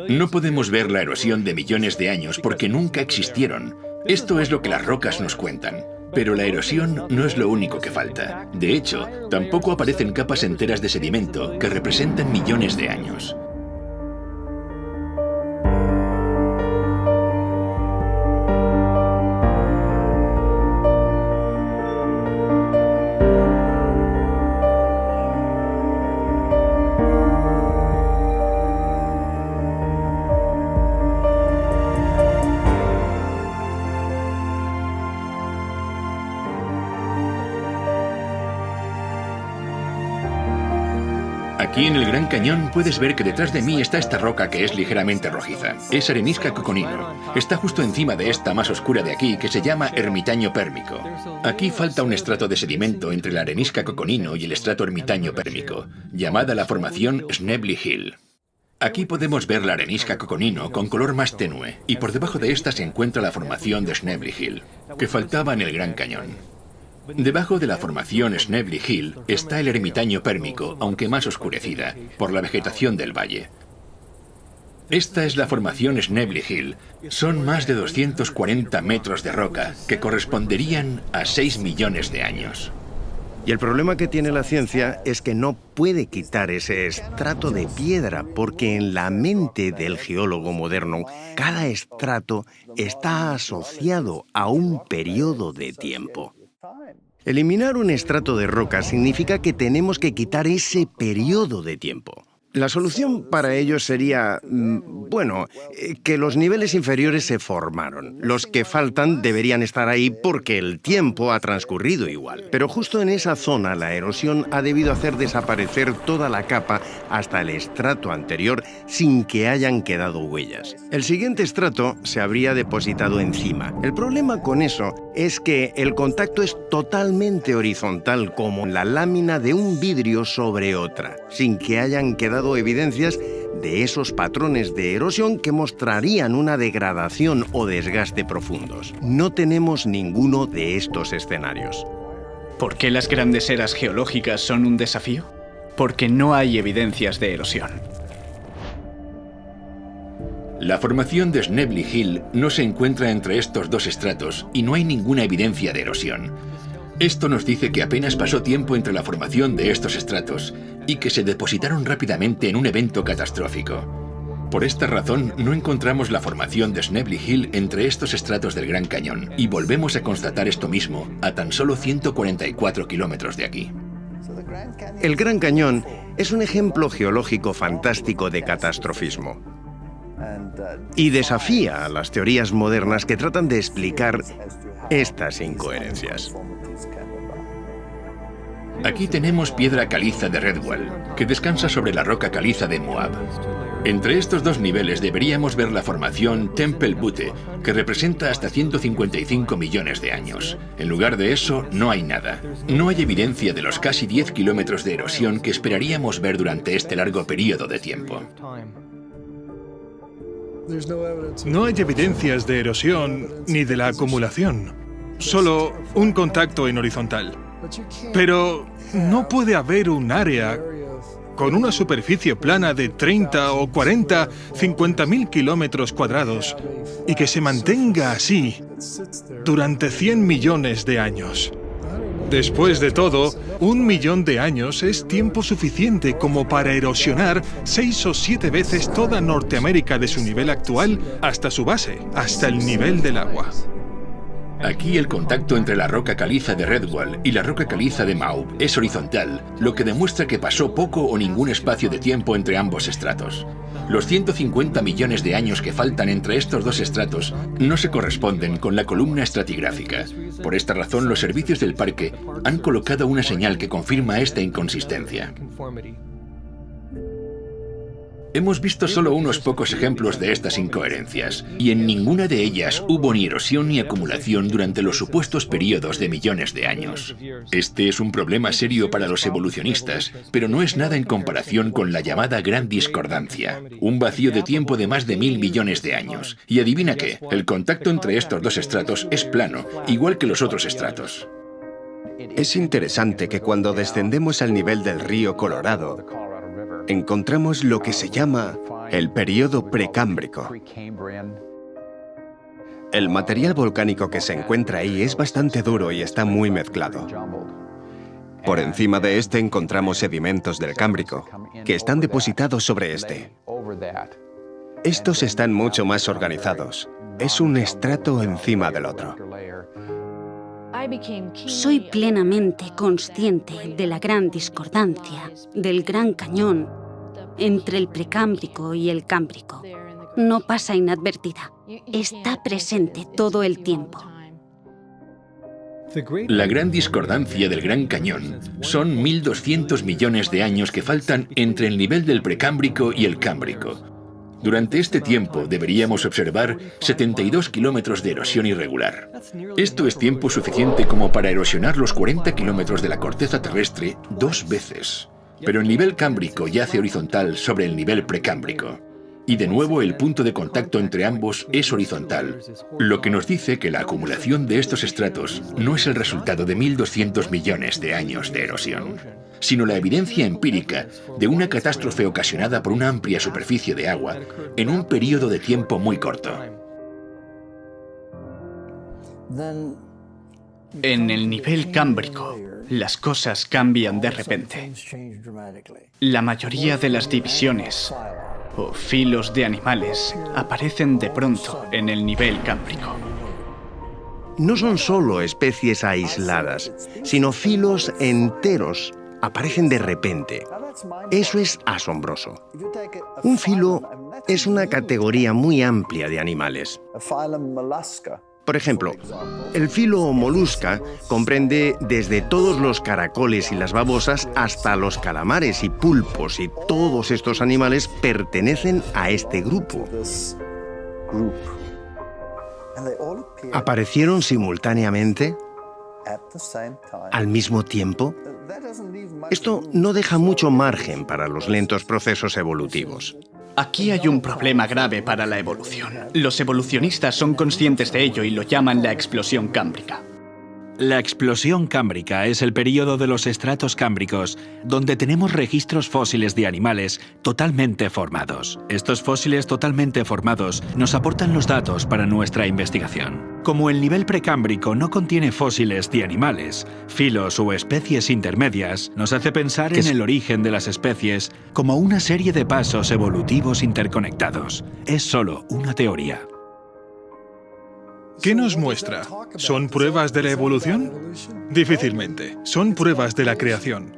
No podemos ver la erosión de millones de años porque nunca existieron. Esto es lo que las rocas nos cuentan. Pero la erosión no es lo único que falta. De hecho, tampoco aparecen capas enteras de sedimento que representan millones de años. Aquí en el Gran Cañón puedes ver que detrás de mí está esta roca que es ligeramente rojiza. Es arenisca coconino. Está justo encima de esta más oscura de aquí que se llama ermitaño pérmico. Aquí falta un estrato de sedimento entre la arenisca coconino y el estrato ermitaño pérmico, llamada la formación Schnebly Hill. Aquí podemos ver la arenisca coconino con color más tenue y por debajo de esta se encuentra la formación de Schnebly Hill, que faltaba en el Gran Cañón. Debajo de la formación Schnebly Hill está el ermitaño pérmico, aunque más oscurecida, por la vegetación del valle. Esta es la formación Schnebly Hill. Son más de 240 metros de roca, que corresponderían a 6 millones de años. Y el problema que tiene la ciencia es que no puede quitar ese estrato de piedra, porque en la mente del geólogo moderno, cada estrato está asociado a un periodo de tiempo. Eliminar un estrato de roca significa que tenemos que quitar ese periodo de tiempo. La solución para ello sería, que los niveles inferiores se formaron. Los que faltan deberían estar ahí porque el tiempo ha transcurrido igual. Pero justo en esa zona la erosión ha debido hacer desaparecer toda la capa hasta el estrato anterior sin que hayan quedado huellas. El siguiente estrato se habría depositado encima. El problema con eso es que el contacto es totalmente horizontal, como la lámina de un vidrio sobre otra, sin que hayan quedado evidencias de esos patrones de erosión que mostrarían una degradación o desgaste profundos. No tenemos ninguno de estos escenarios. ¿Por qué las grandes eras geológicas son un desafío? Porque no hay evidencias de erosión. La formación de Snebly Hill no se encuentra entre estos dos estratos y no hay ninguna evidencia de erosión. Esto nos dice que apenas pasó tiempo entre la formación de estos estratos y que se depositaron rápidamente en un evento catastrófico. Por esta razón, no encontramos la formación de Snebly Hill entre estos estratos del Gran Cañón, y volvemos a constatar esto mismo a tan solo 144 kilómetros de aquí. El Gran Cañón es un ejemplo geológico fantástico de catastrofismo y desafía a las teorías modernas que tratan de explicar estas incoherencias. Aquí tenemos piedra caliza de Redwall, que descansa sobre la roca caliza de Moab. Entre estos dos niveles deberíamos ver la formación Temple Butte, que representa hasta 155 millones de años. En lugar de eso, no hay nada. No hay evidencia de los casi 10 kilómetros de erosión que esperaríamos ver durante este largo periodo de tiempo. No hay evidencias de erosión ni de la acumulación, solo un contacto en horizontal. Pero no puede haber un área con una superficie plana de 30 o 40, 50.000 kilómetros cuadrados y que se mantenga así durante 100 millones de años. Después de todo, 1 millón de años es tiempo suficiente como para erosionar 6 o 7 veces toda Norteamérica de su nivel actual hasta su base, hasta el nivel del agua. Aquí el contacto entre la roca caliza de Redwall y la roca caliza de Moab es horizontal, lo que demuestra que pasó poco o ningún espacio de tiempo entre ambos estratos. Los 150 millones de años que faltan entre estos dos estratos no se corresponden con la columna estratigráfica. Por esta razón, los servicios del parque han colocado una señal que confirma esta inconsistencia. Hemos visto solo unos pocos ejemplos de estas incoherencias, y en ninguna de ellas hubo ni erosión ni acumulación durante los supuestos periodos de millones de años. Este es un problema serio para los evolucionistas, pero no es nada en comparación con la llamada Gran Discordancia, un vacío de tiempo de más de 1.000 millones de años. Y adivina qué, el contacto entre estos dos estratos es plano, igual que los otros estratos. Es interesante que cuando descendemos al nivel del río Colorado, encontramos lo que se llama el período precámbrico. El material volcánico que se encuentra ahí es bastante duro y está muy mezclado. Por encima de este encontramos sedimentos del Cámbrico, que están depositados sobre este. Estos están mucho más organizados. Es un estrato encima del otro. Soy plenamente consciente de la gran discordancia, del Gran Cañón, entre el Precámbrico y el Cámbrico. No pasa inadvertida. Está presente todo el tiempo. La gran discordancia del Gran Cañón son 1.200 millones de años que faltan entre el nivel del Precámbrico y el Cámbrico. Durante este tiempo deberíamos observar 72 kilómetros de erosión irregular. Esto es tiempo suficiente como para erosionar los 40 kilómetros de la corteza terrestre 2 veces. Pero el nivel cámbrico yace horizontal sobre el nivel precámbrico. Y de nuevo el punto de contacto entre ambos es horizontal, lo que nos dice que la acumulación de estos estratos no es el resultado de 1.200 millones de años de erosión, sino la evidencia empírica de una catástrofe ocasionada por una amplia superficie de agua en un periodo de tiempo muy corto. En el nivel cámbrico, las cosas cambian de repente. La mayoría de las divisiones o filos de animales aparecen de pronto en el nivel cámbrico. No son solo especies aisladas, sino filos enteros aparecen de repente. Eso es asombroso. Un filo es una categoría muy amplia de animales. Por ejemplo, el filo molusca comprende desde todos los caracoles y las babosas hasta los calamares y pulpos, y todos estos animales pertenecen a este grupo. ¿Aparecieron simultáneamente? ¿Al mismo tiempo? Esto no deja mucho margen para los lentos procesos evolutivos. Aquí hay un problema grave para la evolución. Los evolucionistas son conscientes de ello y lo llaman la explosión cámbrica. La explosión cámbrica es el período de los estratos cámbricos donde tenemos registros fósiles de animales totalmente formados. Estos fósiles totalmente formados nos aportan los datos para nuestra investigación. Como el nivel precámbrico no contiene fósiles de animales, filos o especies intermedias, nos hace pensar en el origen de las especies como una serie de pasos evolutivos interconectados. Es solo una teoría. ¿Qué nos muestra? ¿Son pruebas de la evolución? Difícilmente. Son pruebas de la creación.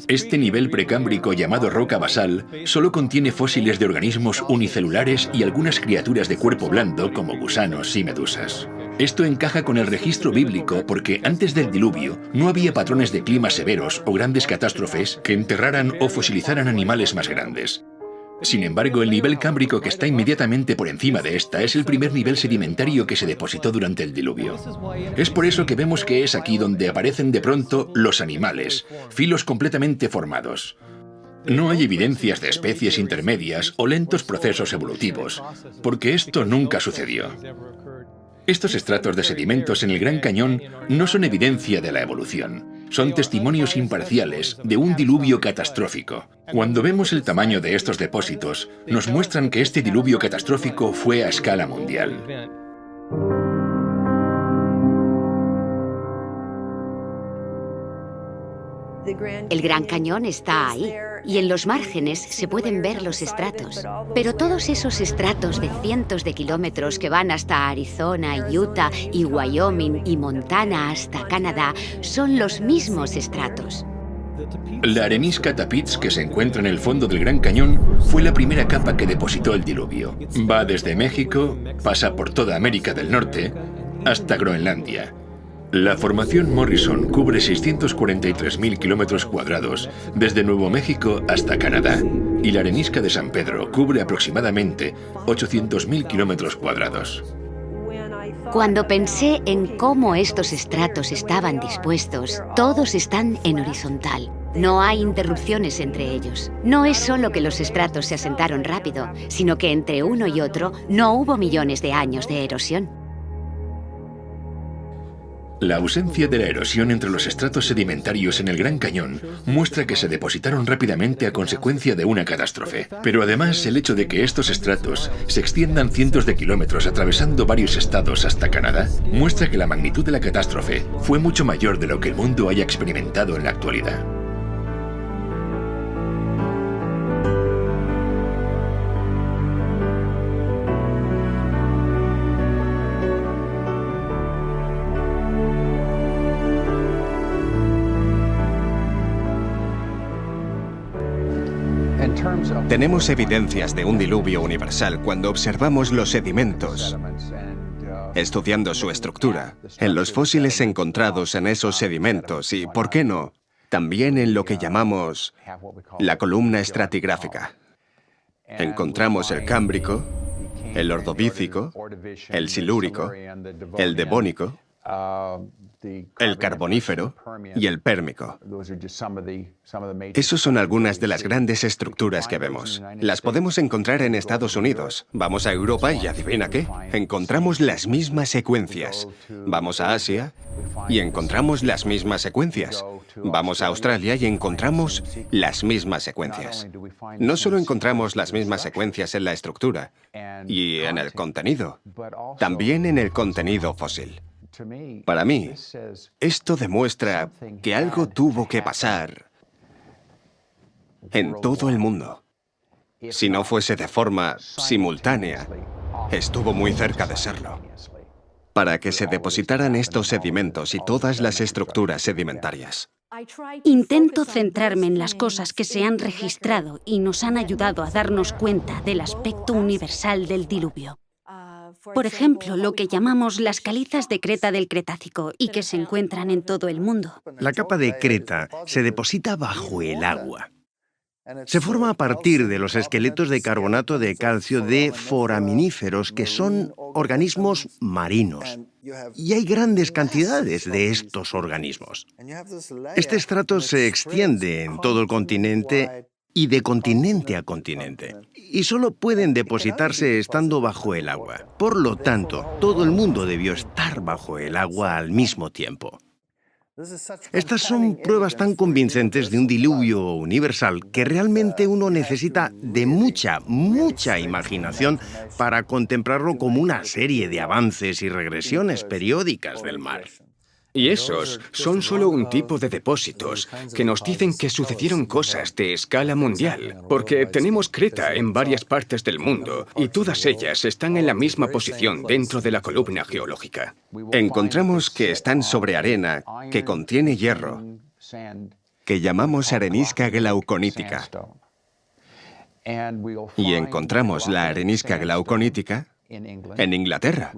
Este nivel precámbrico llamado roca basal solo contiene fósiles de organismos unicelulares y algunas criaturas de cuerpo blando como gusanos y medusas. Esto encaja con el registro bíblico porque antes del diluvio no había patrones de clima severos o grandes catástrofes que enterraran o fosilizaran animales más grandes. Sin embargo, el nivel cámbrico que está inmediatamente por encima de esta es el primer nivel sedimentario que se depositó durante el diluvio. Es por eso que vemos que es aquí donde aparecen de pronto los animales, filos completamente formados. No hay evidencias de especies intermedias o lentos procesos evolutivos, porque esto nunca sucedió. Estos estratos de sedimentos en el Gran Cañón no son evidencia de la evolución. Son testimonios imparciales de un diluvio catastrófico. Cuando vemos el tamaño de estos depósitos, nos muestran que este diluvio catastrófico fue a escala mundial. El Gran Cañón está ahí, y en los márgenes se pueden ver los estratos. Pero todos esos estratos de cientos de kilómetros que van hasta Arizona, Utah y Wyoming y Montana hasta Canadá son los mismos estratos. La arenisca Tapiz que se encuentra en el fondo del Gran Cañón fue la primera capa que depositó el diluvio. Va desde México, pasa por toda América del Norte, hasta Groenlandia. La formación Morrison cubre 643.000 kilómetros cuadrados, desde Nuevo México hasta Canadá, y la arenisca de San Pedro cubre aproximadamente 800.000 kilómetros cuadrados. Cuando pensé en cómo estos estratos estaban dispuestos, todos están en horizontal. No hay interrupciones entre ellos. No es solo que los estratos se asentaron rápido, sino que entre uno y otro no hubo millones de años de erosión. La ausencia de la erosión entre los estratos sedimentarios en el Gran Cañón muestra que se depositaron rápidamente a consecuencia de una catástrofe. Pero además, el hecho de que estos estratos se extiendan cientos de kilómetros atravesando varios estados hasta Canadá muestra que la magnitud de la catástrofe fue mucho mayor de lo que el mundo haya experimentado en la actualidad. Tenemos evidencias de un diluvio universal cuando observamos los sedimentos, estudiando su estructura, en los fósiles encontrados en esos sedimentos y, ¿por qué no?, también en lo que llamamos la columna estratigráfica. Encontramos el cámbrico, el ordovícico, el silúrico, el devónico, el carbonífero y el pérmico. Esas son algunas de las grandes estructuras que vemos. Las podemos encontrar en Estados Unidos. Vamos a Europa y adivina qué, encontramos las mismas secuencias. Vamos a Asia y encontramos las mismas secuencias. Vamos a Australia y encontramos las mismas secuencias. No solo encontramos las mismas secuencias en la estructura y en el contenido, también en el contenido fósil. Para mí, esto demuestra que algo tuvo que pasar en todo el mundo. Si no fuese de forma simultánea, estuvo muy cerca de serlo. para que se depositaran estos sedimentos y todas las estructuras sedimentarias. Intento centrarme en las cosas que se han registrado y nos han ayudado a darnos cuenta del aspecto universal del diluvio. Por ejemplo, lo que llamamos las calizas de Creta del Cretácico y que se encuentran en todo el mundo. La capa de Creta se deposita bajo el agua. Se forma a partir de los esqueletos de carbonato de calcio de foraminíferos, que son organismos marinos. Y hay grandes cantidades de estos organismos. Este estrato se extiende en todo el continente y de continente a continente. Y solo pueden depositarse estando bajo el agua. Por lo tanto, todo el mundo debió estar bajo el agua al mismo tiempo. Estas son pruebas tan convincentes de un diluvio universal que realmente uno necesita de mucha imaginación para contemplarlo como una serie de avances y regresiones periódicas del mar. Y esos son solo un tipo de depósitos que nos dicen que sucedieron cosas de escala mundial, porque tenemos Creta en varias partes del mundo y todas ellas están en la misma posición dentro de la columna geológica. Encontramos que están sobre arena que contiene hierro, que llamamos arenisca glauconítica. Y encontramos la arenisca glauconítica en Inglaterra.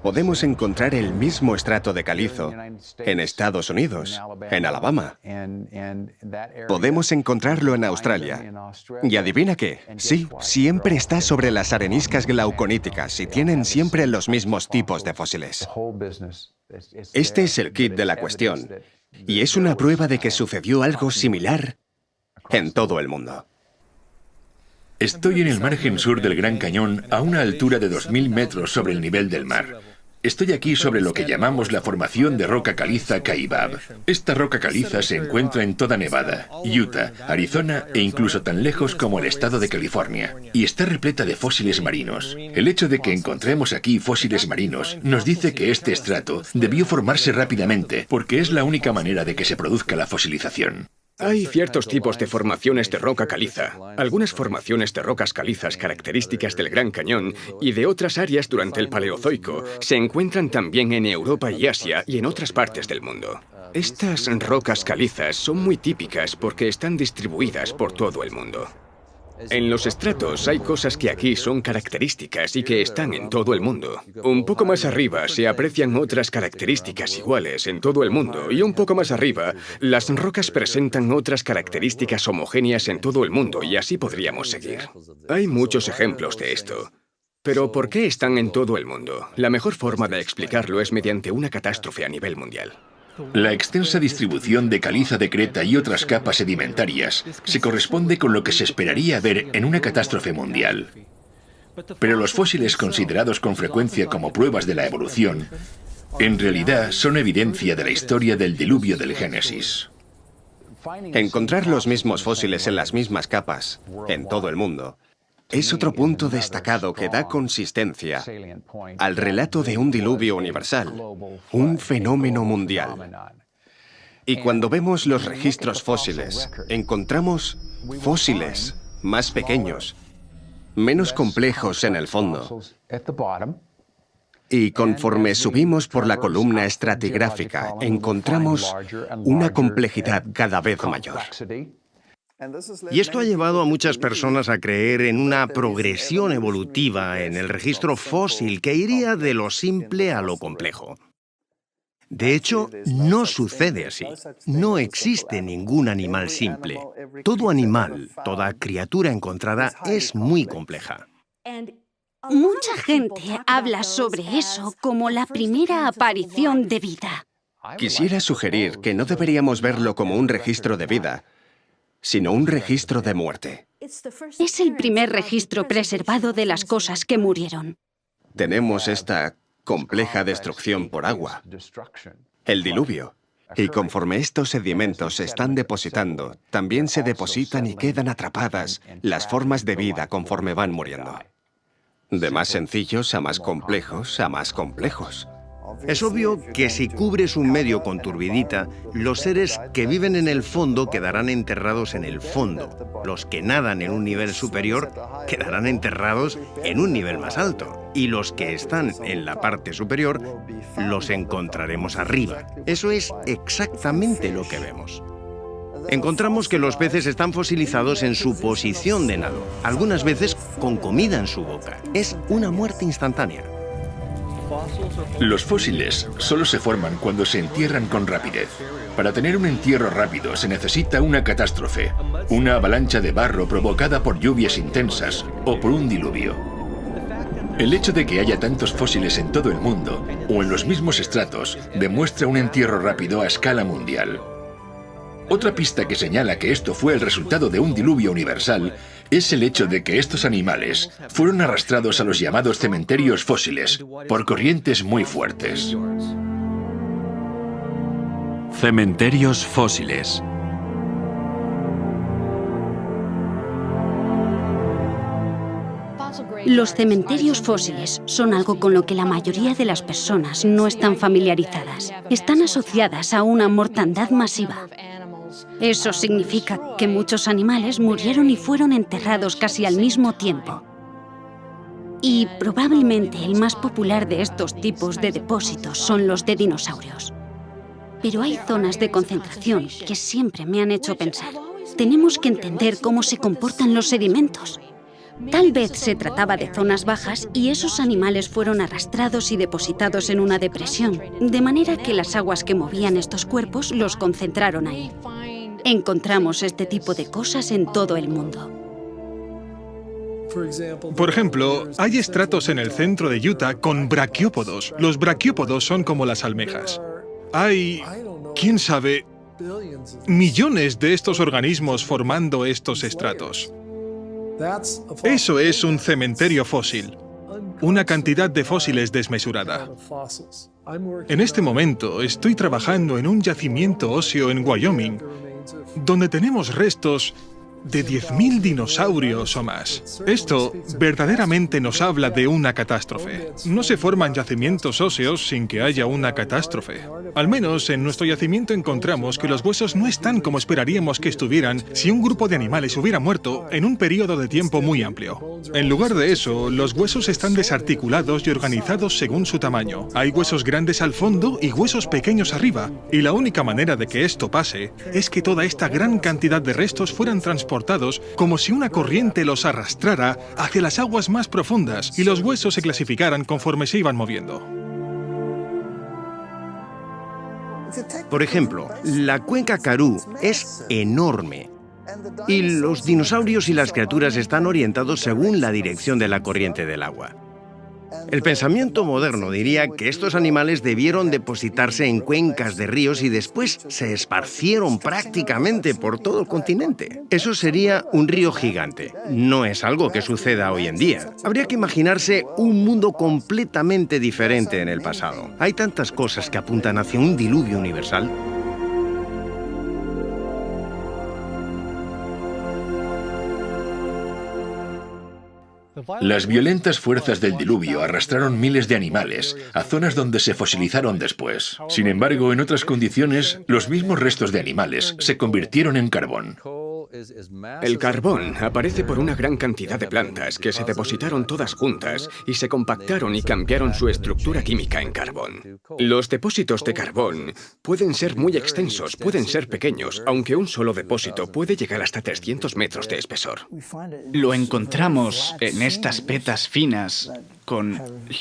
Podemos encontrar el mismo estrato de calizo en Estados Unidos, en Alabama. Podemos encontrarlo en Australia. Y adivina qué, sí, siempre está sobre las areniscas glauconíticas y tienen siempre los mismos tipos de fósiles. Este es el kit de la cuestión, y es una prueba de que sucedió algo similar en todo el mundo. Estoy en el margen sur del Gran Cañón a una altura de 2.000 metros sobre el nivel del mar. Estoy aquí sobre lo que llamamos la formación de roca caliza Kaibab. Esta roca caliza se encuentra en toda Nevada, Utah, Arizona e incluso tan lejos como el estado de California. Y está repleta de fósiles marinos. El hecho de que encontremos aquí fósiles marinos nos dice que este estrato debió formarse rápidamente porque es la única manera de que se produzca la fosilización. Hay ciertos tipos de formaciones de roca caliza. Algunas formaciones de rocas calizas características del Gran Cañón y de otras áreas durante el Paleozoico se encuentran también en Europa y Asia y en otras partes del mundo. Estas rocas calizas son muy típicas porque están distribuidas por todo el mundo. En los estratos hay cosas que aquí son características y que están en todo el mundo. Un poco más arriba se aprecian otras características iguales en todo el mundo y un poco más arriba las rocas presentan otras características homogéneas en todo el mundo y así podríamos seguir. Hay muchos ejemplos de esto. Pero ¿por qué están en todo el mundo? La mejor forma de explicarlo es mediante una catástrofe a nivel mundial. La extensa distribución de caliza de Creta y otras capas sedimentarias se corresponde con lo que se esperaría ver en una catástrofe mundial. Pero los fósiles considerados con frecuencia como pruebas de la evolución, en realidad son evidencia de la historia del diluvio del Génesis. Encontrar los mismos fósiles en las mismas capas, en todo el mundo, es otro punto destacado que da consistencia al relato de un diluvio universal, un fenómeno mundial. Y cuando vemos los registros fósiles, encontramos fósiles más pequeños, menos complejos en el fondo. Y conforme subimos por la columna estratigráfica, encontramos una complejidad cada vez mayor. Y esto ha llevado a muchas personas a creer en una progresión evolutiva en el registro fósil que iría de lo simple a lo complejo. De hecho, no sucede así. No existe ningún animal simple. Todo animal, toda criatura encontrada es muy compleja. Mucha gente habla sobre eso como la primera aparición de vida. Quisiera sugerir que no deberíamos verlo como un registro de vida, sino un registro de muerte. Es el primer registro preservado de las cosas que murieron. Tenemos esta compleja destrucción por agua, el diluvio. Y conforme estos sedimentos se están depositando, también se depositan y quedan atrapadas las formas de vida conforme van muriendo. De más sencillos a más complejos a más complejos. Es obvio que si cubres un medio con turbidita, los seres que viven en el fondo quedarán enterrados en el fondo. Los que nadan en un nivel superior quedarán enterrados en un nivel más alto. y los que están en la parte superior los encontraremos arriba. Eso es exactamente lo que vemos. Encontramos que los peces están fosilizados en su posición de nado, algunas veces con comida en su boca. Es una muerte instantánea. Los fósiles solo se forman cuando se entierran con rapidez. Para tener un entierro rápido se necesita una catástrofe, una avalancha de barro provocada por lluvias intensas o por un diluvio. El hecho de que haya tantos fósiles en todo el mundo o en los mismos estratos demuestra un entierro rápido a escala mundial. Otra pista que señala que esto fue el resultado de un diluvio universal es el hecho de que estos animales fueron arrastrados a los llamados cementerios fósiles por corrientes muy fuertes. Cementerios fósiles. Los cementerios fósiles son algo con lo que la mayoría de las personas no están familiarizadas. Están asociadas a una mortandad masiva. Eso significa que muchos animales murieron y fueron enterrados casi al mismo tiempo. Y probablemente el más popular de estos tipos de depósitos son los de dinosaurios. Pero hay zonas de concentración que siempre me han hecho pensar. Tenemos que entender cómo se comportan los sedimentos. Tal vez se trataba de zonas bajas y esos animales fueron arrastrados y depositados en una depresión, de manera que las aguas que movían estos cuerpos los concentraron ahí. Encontramos este tipo de cosas en todo el mundo. Por ejemplo, hay estratos en el centro de Utah con braquiópodos. Los braquiópodos son como las almejas. Hay, quién sabe, millones de estos organismos formando estos estratos. Eso es un cementerio fósil, una cantidad de fósiles desmesurada. En este momento estoy trabajando en un yacimiento óseo en Wyoming, donde tenemos restos de 10.000 dinosaurios o más. Esto verdaderamente nos habla de una catástrofe. No se forman yacimientos óseos sin que haya una catástrofe. Al menos en nuestro yacimiento encontramos que los huesos no están como esperaríamos que estuvieran si un grupo de animales hubiera muerto en un periodo de tiempo muy amplio. En lugar de eso, los huesos están desarticulados y organizados según su tamaño. Hay huesos grandes al fondo y huesos pequeños arriba, y la única manera de que esto pase es que toda esta gran cantidad de restos fueran transportados como si una corriente los arrastrara hacia las aguas más profundas y los huesos se clasificaran conforme se iban moviendo. Por ejemplo, la cuenca Karoo es enorme y los dinosaurios y las criaturas están orientados según la dirección de la corriente del agua. El pensamiento moderno diría que estos animales debieron depositarse en cuencas de ríos y después se esparcieron prácticamente por todo el continente. Eso sería un río gigante. No es algo que suceda hoy en día. Habría que imaginarse un mundo completamente diferente en el pasado. Hay tantas cosas que apuntan hacia un diluvio universal. Las violentas fuerzas del diluvio arrastraron miles de animales a zonas donde se fosilizaron después. Sin embargo, en otras condiciones, los mismos restos de animales se convirtieron en carbón. El carbón aparece por una gran cantidad de plantas que se depositaron todas juntas y se compactaron y cambiaron su estructura química en carbón. Los depósitos de carbón pueden ser muy extensos, pueden ser pequeños, aunque un solo depósito puede llegar hasta 300 metros de espesor. Lo encontramos en estas vetas finas, con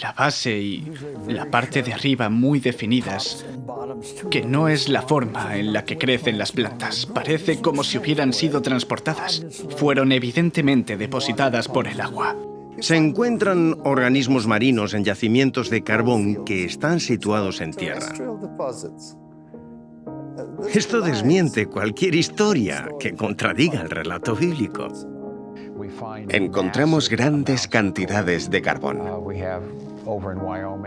la base y la parte de arriba muy definidas, que no es la forma en la que crecen las plantas. Parece como si hubieran sido transportadas. Fueron evidentemente depositadas por el agua. Se encuentran organismos marinos en yacimientos de carbón que están situados en tierra. Esto desmiente cualquier historia que contradiga el relato bíblico. Encontramos grandes cantidades de carbón.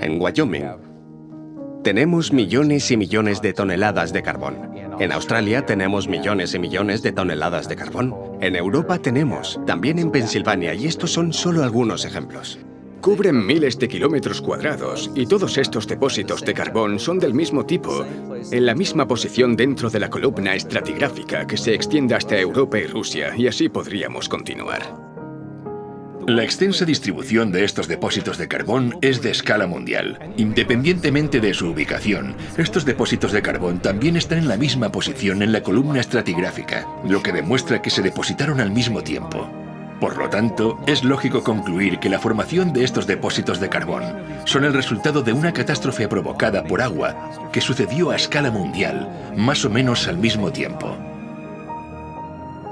En Wyoming tenemos millones y millones de toneladas de carbón. En Australia tenemos millones y millones de toneladas de carbón. En Europa tenemos, también en Pensilvania, y estos son solo algunos ejemplos. Cubren miles de kilómetros cuadrados y todos estos depósitos de carbón son del mismo tipo, en la misma posición dentro de la columna estratigráfica que se extiende hasta Europa y Rusia, y así podríamos continuar. La extensa distribución de estos depósitos de carbón es de escala mundial. Independientemente de su ubicación, estos depósitos de carbón también están en la misma posición en la columna estratigráfica, lo que demuestra que se depositaron al mismo tiempo. Por lo tanto, es lógico concluir que la formación de estos depósitos de carbón son el resultado de una catástrofe provocada por agua que sucedió a escala mundial, más o menos al mismo tiempo.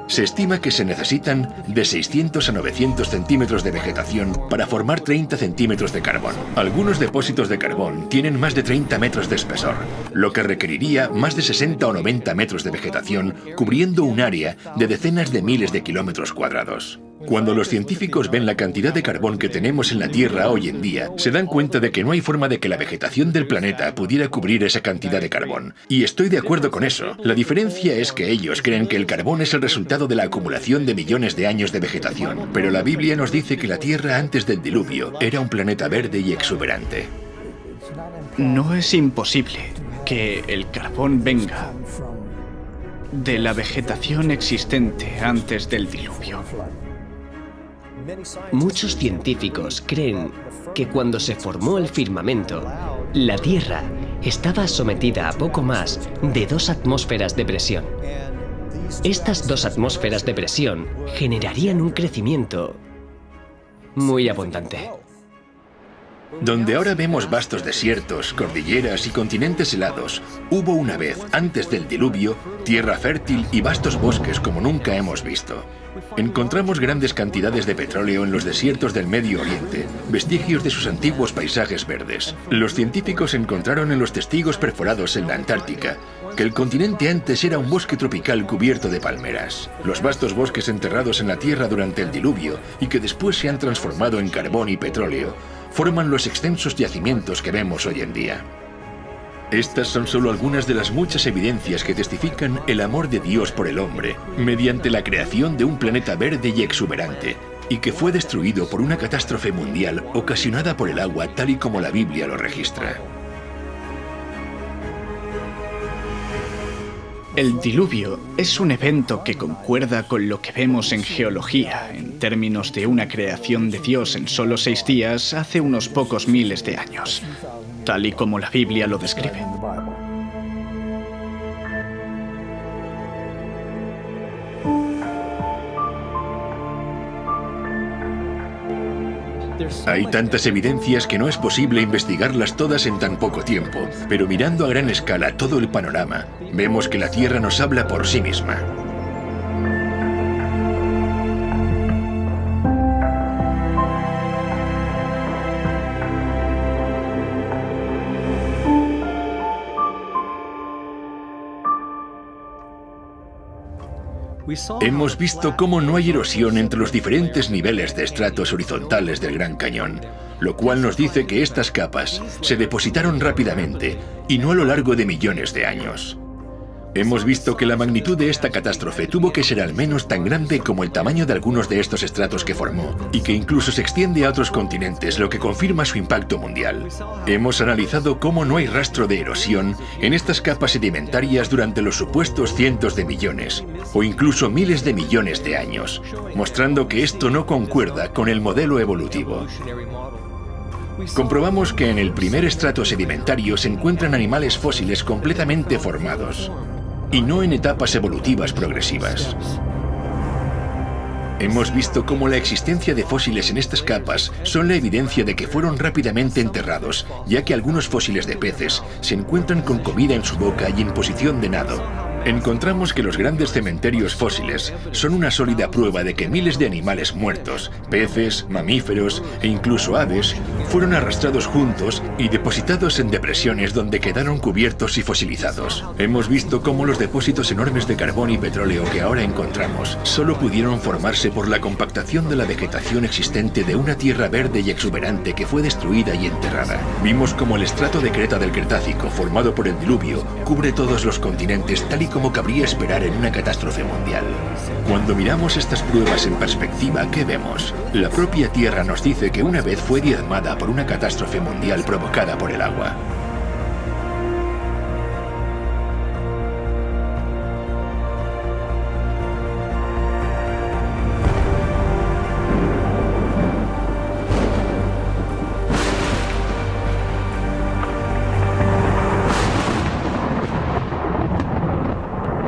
Se estima que se necesitan de 600 a 900 centímetros de vegetación para formar 30 centímetros de carbón. Algunos depósitos de carbón tienen más de 30 metros de espesor, lo que requeriría más de 60 o 90 metros de vegetación cubriendo un área de decenas de miles de kilómetros cuadrados. Cuando los científicos ven la cantidad de carbón que tenemos en la Tierra hoy en día, se dan cuenta de que no hay forma de que la vegetación del planeta pudiera cubrir esa cantidad de carbón. Y estoy de acuerdo con eso. La diferencia es que ellos creen que el carbón es el resultado de la acumulación de millones de años de vegetación. Pero la Biblia nos dice que la Tierra antes del diluvio era un planeta verde y exuberante. No es imposible que el carbón venga de la vegetación existente antes del diluvio. Muchos científicos creen que cuando se formó el firmamento, la Tierra estaba sometida a poco más de 2 atmósferas de presión. Estas 2 atmósferas de presión generarían un crecimiento muy abundante. Donde ahora vemos vastos desiertos, cordilleras y continentes helados, hubo una vez, antes del diluvio, tierra fértil y vastos bosques como nunca hemos visto. Encontramos grandes cantidades de petróleo en los desiertos del Medio Oriente, vestigios de sus antiguos paisajes verdes. Los científicos encontraron en los testigos perforados en la Antártica que el continente antes era un bosque tropical cubierto de palmeras. Los vastos bosques enterrados en la Tierra durante el diluvio y que después se han transformado en carbón y petróleo, forman los extensos yacimientos que vemos hoy en día. Estas son solo algunas de las muchas evidencias que testifican el amor de Dios por el hombre, mediante la creación de un planeta verde y exuberante, y que fue destruido por una catástrofe mundial ocasionada por el agua tal y como la Biblia lo registra. El diluvio es un evento que concuerda con lo que vemos en geología, en términos de una creación de Dios en solo 6 días hace unos pocos miles de años, tal y como la Biblia lo describe. Hay tantas evidencias que no es posible investigarlas todas en tan poco tiempo, pero mirando a gran escala todo el panorama, vemos que la Tierra nos habla por sí misma. Hemos visto cómo no hay erosión entre los diferentes niveles de estratos horizontales del Gran Cañón, lo cual nos dice que estas capas se depositaron rápidamente y no a lo largo de millones de años. Hemos visto que la magnitud de esta catástrofe tuvo que ser al menos tan grande como el tamaño de algunos de estos estratos que formó, y que incluso se extiende a otros continentes, lo que confirma su impacto mundial. Hemos analizado cómo no hay rastro de erosión en estas capas sedimentarias durante los supuestos cientos de millones, o incluso miles de millones de años, mostrando que esto no concuerda con el modelo evolutivo. Comprobamos que en el primer estrato sedimentario se encuentran animales fósiles completamente formados, y no en etapas evolutivas progresivas. Hemos visto cómo la existencia de fósiles en estas capas son la evidencia de que fueron rápidamente enterrados, ya que algunos fósiles de peces se encuentran con comida en su boca y en posición de nado. Encontramos que los grandes cementerios fósiles son una sólida prueba de que miles de animales muertos, peces, mamíferos e incluso aves, fueron arrastrados juntos y depositados en depresiones donde quedaron cubiertos y fosilizados. Hemos visto cómo los depósitos enormes de carbón y petróleo que ahora encontramos solo pudieron formarse por la compactación de la vegetación existente de una tierra verde y exuberante que fue destruida y enterrada. Vimos cómo el estrato de creta del Cretácico, formado por el diluvio, cubre todos los continentes tal y como cabría esperar en una catástrofe mundial. Cuando miramos estas pruebas en perspectiva, ¿qué vemos? La propia Tierra nos dice que una vez fue diezmada por una catástrofe mundial provocada por el agua.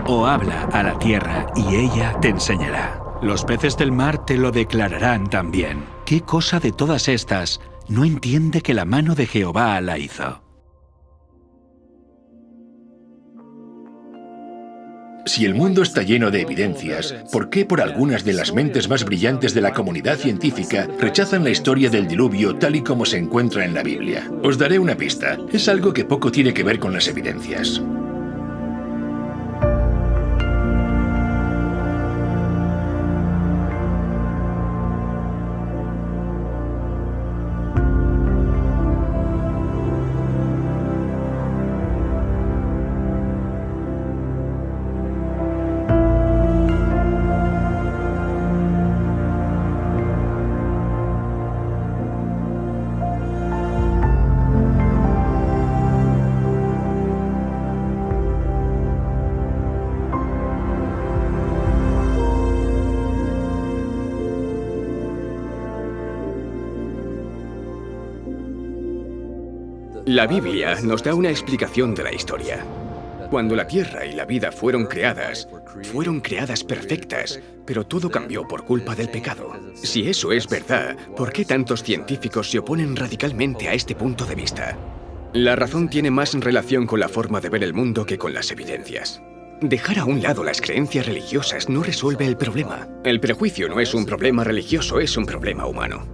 o habla a la tierra y ella te enseñará. Los peces del mar te lo declararán también. ¿Qué cosa de todas estas no entiende que la mano de Jehová la hizo? Si el mundo está lleno de evidencias, ¿por qué por algunas de las mentes más brillantes de la comunidad científica rechazan la historia del diluvio tal y como se encuentra en la Biblia? Os daré una pista. Es algo que poco tiene que ver con las evidencias. La Biblia nos da una explicación de la historia. Cuando la Tierra y la vida fueron creadas perfectas, pero todo cambió por culpa del pecado. Si eso es verdad, ¿por qué tantos científicos se oponen radicalmente a este punto de vista? La razón tiene más relación con la forma de ver el mundo que con las evidencias. Dejar a un lado las creencias religiosas no resuelve el problema. El prejuicio no es un problema religioso, es un problema humano.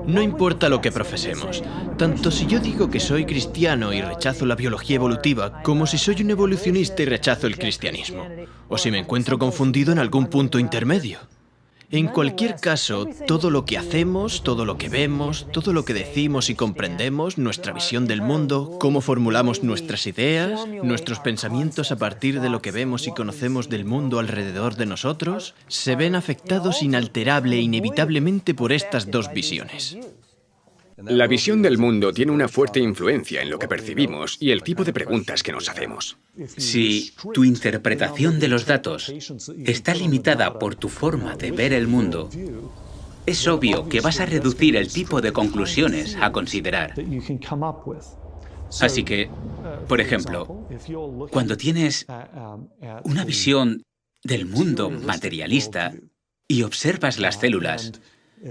No importa lo que profesemos, tanto si yo digo que soy cristiano y rechazo la biología evolutiva, como si soy un evolucionista y rechazo el cristianismo, o si me encuentro confundido en algún punto intermedio. En cualquier caso, todo lo que hacemos, todo lo que vemos, todo lo que decimos y comprendemos, nuestra visión del mundo, cómo formulamos nuestras ideas, nuestros pensamientos a partir de lo que vemos y conocemos del mundo alrededor de nosotros, se ven afectados inalterable e inevitablemente por estas dos visiones. La visión del mundo tiene una fuerte influencia en lo que percibimos y el tipo de preguntas que nos hacemos. Si tu interpretación de los datos está limitada por tu forma de ver el mundo, es obvio que vas a reducir el tipo de conclusiones a considerar. Así que, por ejemplo, cuando tienes una visión del mundo materialista y observas las células,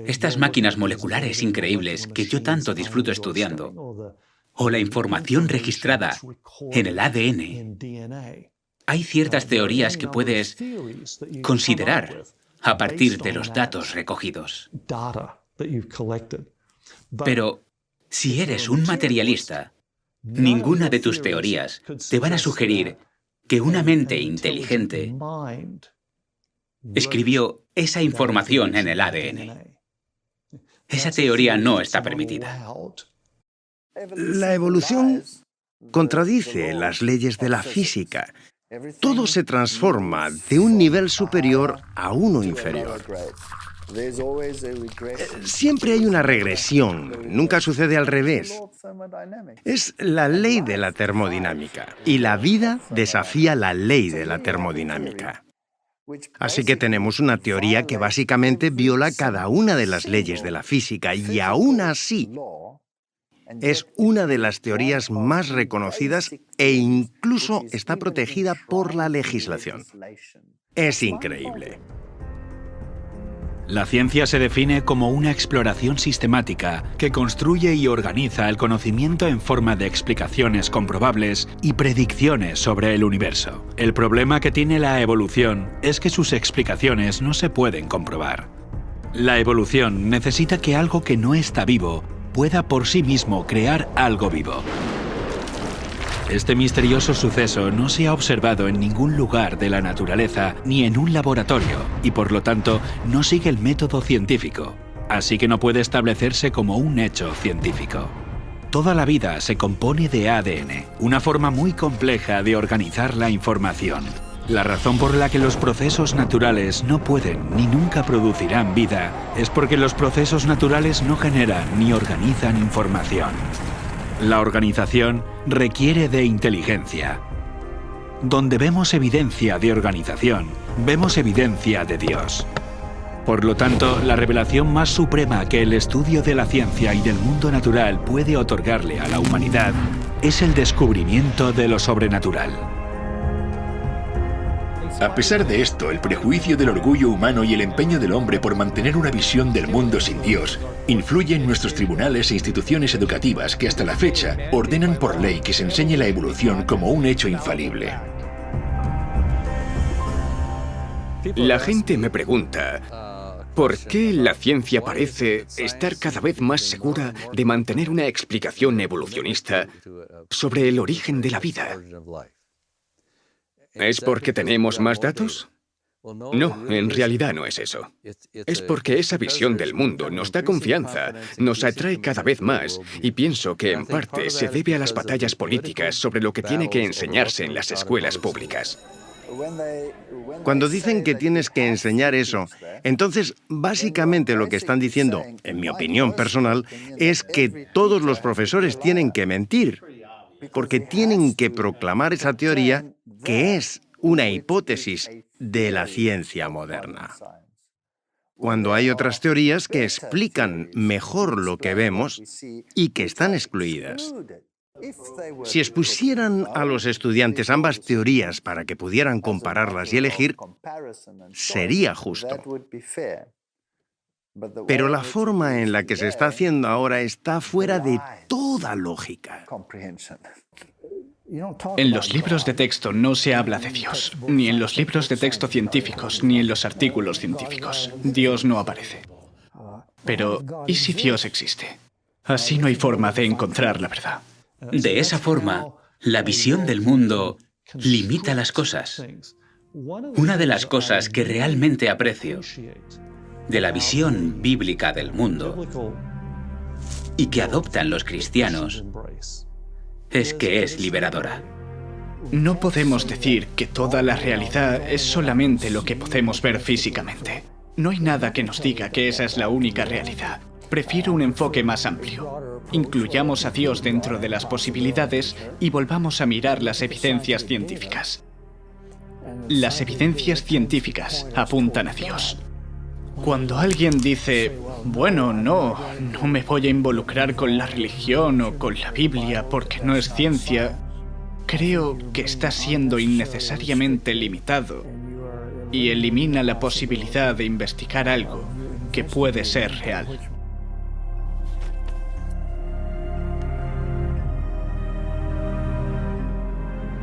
estas máquinas moleculares increíbles que yo tanto disfruto estudiando, o la información registrada en el ADN, hay ciertas teorías que puedes considerar a partir de los datos recogidos. Pero si eres un materialista, ninguna de tus teorías te van a sugerir que una mente inteligente escribió esa información en el ADN. Esa teoría no está permitida. La evolución contradice las leyes de la física. Todo se transforma de un nivel superior a uno inferior. Siempre hay una regresión, nunca sucede al revés. Es la ley de la termodinámica, y la vida desafía la ley de la termodinámica. Así que tenemos una teoría que básicamente viola cada una de las leyes de la física y aún así es una de las teorías más reconocidas e incluso está protegida por la legislación. Es increíble. La ciencia se define como una exploración sistemática que construye y organiza el conocimiento en forma de explicaciones comprobables y predicciones sobre el universo. El problema que tiene la evolución es que sus explicaciones no se pueden comprobar. La evolución necesita que algo que no está vivo pueda por sí mismo crear algo vivo. Este misterioso suceso no se ha observado en ningún lugar de la naturaleza ni en un laboratorio y por lo tanto no sigue el método científico, así que no puede establecerse como un hecho científico. Toda la vida se compone de ADN, una forma muy compleja de organizar la información. La razón por la que los procesos naturales no pueden ni nunca producirán vida es porque los procesos naturales no generan ni organizan información. La organización requiere de inteligencia. Donde vemos evidencia de organización, vemos evidencia de Dios. Por lo tanto, la revelación más suprema que el estudio de la ciencia y del mundo natural puede otorgarle a la humanidad es el descubrimiento de lo sobrenatural. A pesar de esto, el prejuicio del orgullo humano y el empeño del hombre por mantener una visión del mundo sin Dios influye en nuestros tribunales e instituciones educativas que hasta la fecha ordenan por ley que se enseñe la evolución como un hecho infalible. La gente me pregunta, ¿por qué la ciencia parece estar cada vez más segura de mantener una explicación evolucionista sobre el origen de la vida? ¿Es porque tenemos más datos? No, en realidad no es eso. Es porque esa visión del mundo nos da confianza, nos atrae cada vez más, y pienso que en parte se debe a las batallas políticas sobre lo que tiene que enseñarse en las escuelas públicas. Cuando dicen que tienes que enseñar eso, entonces básicamente lo que están diciendo, en mi opinión personal, es que todos los profesores tienen que mentir, porque tienen que proclamar esa teoría que es una hipótesis de la ciencia moderna. Cuando hay otras teorías que explican mejor lo que vemos y que están excluidas. Si expusieran a los estudiantes ambas teorías para que pudieran compararlas y elegir, sería justo. Pero la forma en la que se está haciendo ahora está fuera de toda lógica. En los libros de texto no se habla de Dios, ni en los libros de texto científicos, ni en los artículos científicos. Dios no aparece. Pero, ¿y si Dios existe? Así no hay forma de encontrar la verdad. De esa forma, la visión del mundo limita las cosas. Una de las cosas que realmente aprecio de la visión bíblica del mundo y que adoptan los cristianos es que es liberadora. No podemos decir que toda la realidad es solamente lo que podemos ver físicamente. No hay nada que nos diga que esa es la única realidad. Prefiero un enfoque más amplio. Incluyamos a Dios dentro de las posibilidades y volvamos a mirar las evidencias científicas. Las evidencias científicas apuntan a Dios. Cuando alguien dice, bueno, no me voy a involucrar con la religión o con la Biblia porque no es ciencia, creo que está siendo innecesariamente limitado y elimina la posibilidad de investigar algo que puede ser real.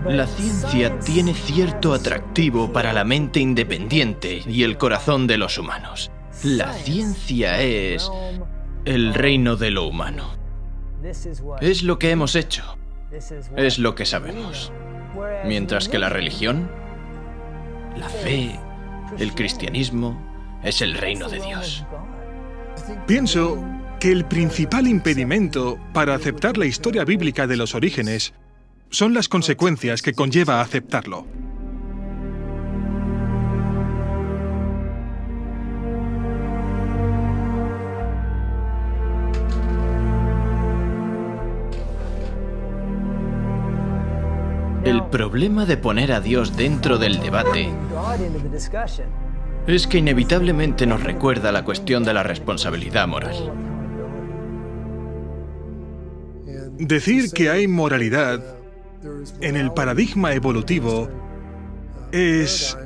La ciencia tiene cierto atractivo para la mente independiente y el corazón de los humanos. La ciencia es el reino de lo humano. Es lo que hemos hecho. Es lo que sabemos. Mientras que la religión, la fe, el cristianismo, es el reino de Dios. Pienso que el principal impedimento para aceptar la historia bíblica de los orígenes son las consecuencias que conlleva aceptarlo. El problema de poner a Dios dentro del debate es que inevitablemente nos recuerda la cuestión de la responsabilidad moral. Decir que hay moralidad en el paradigma evolutivo es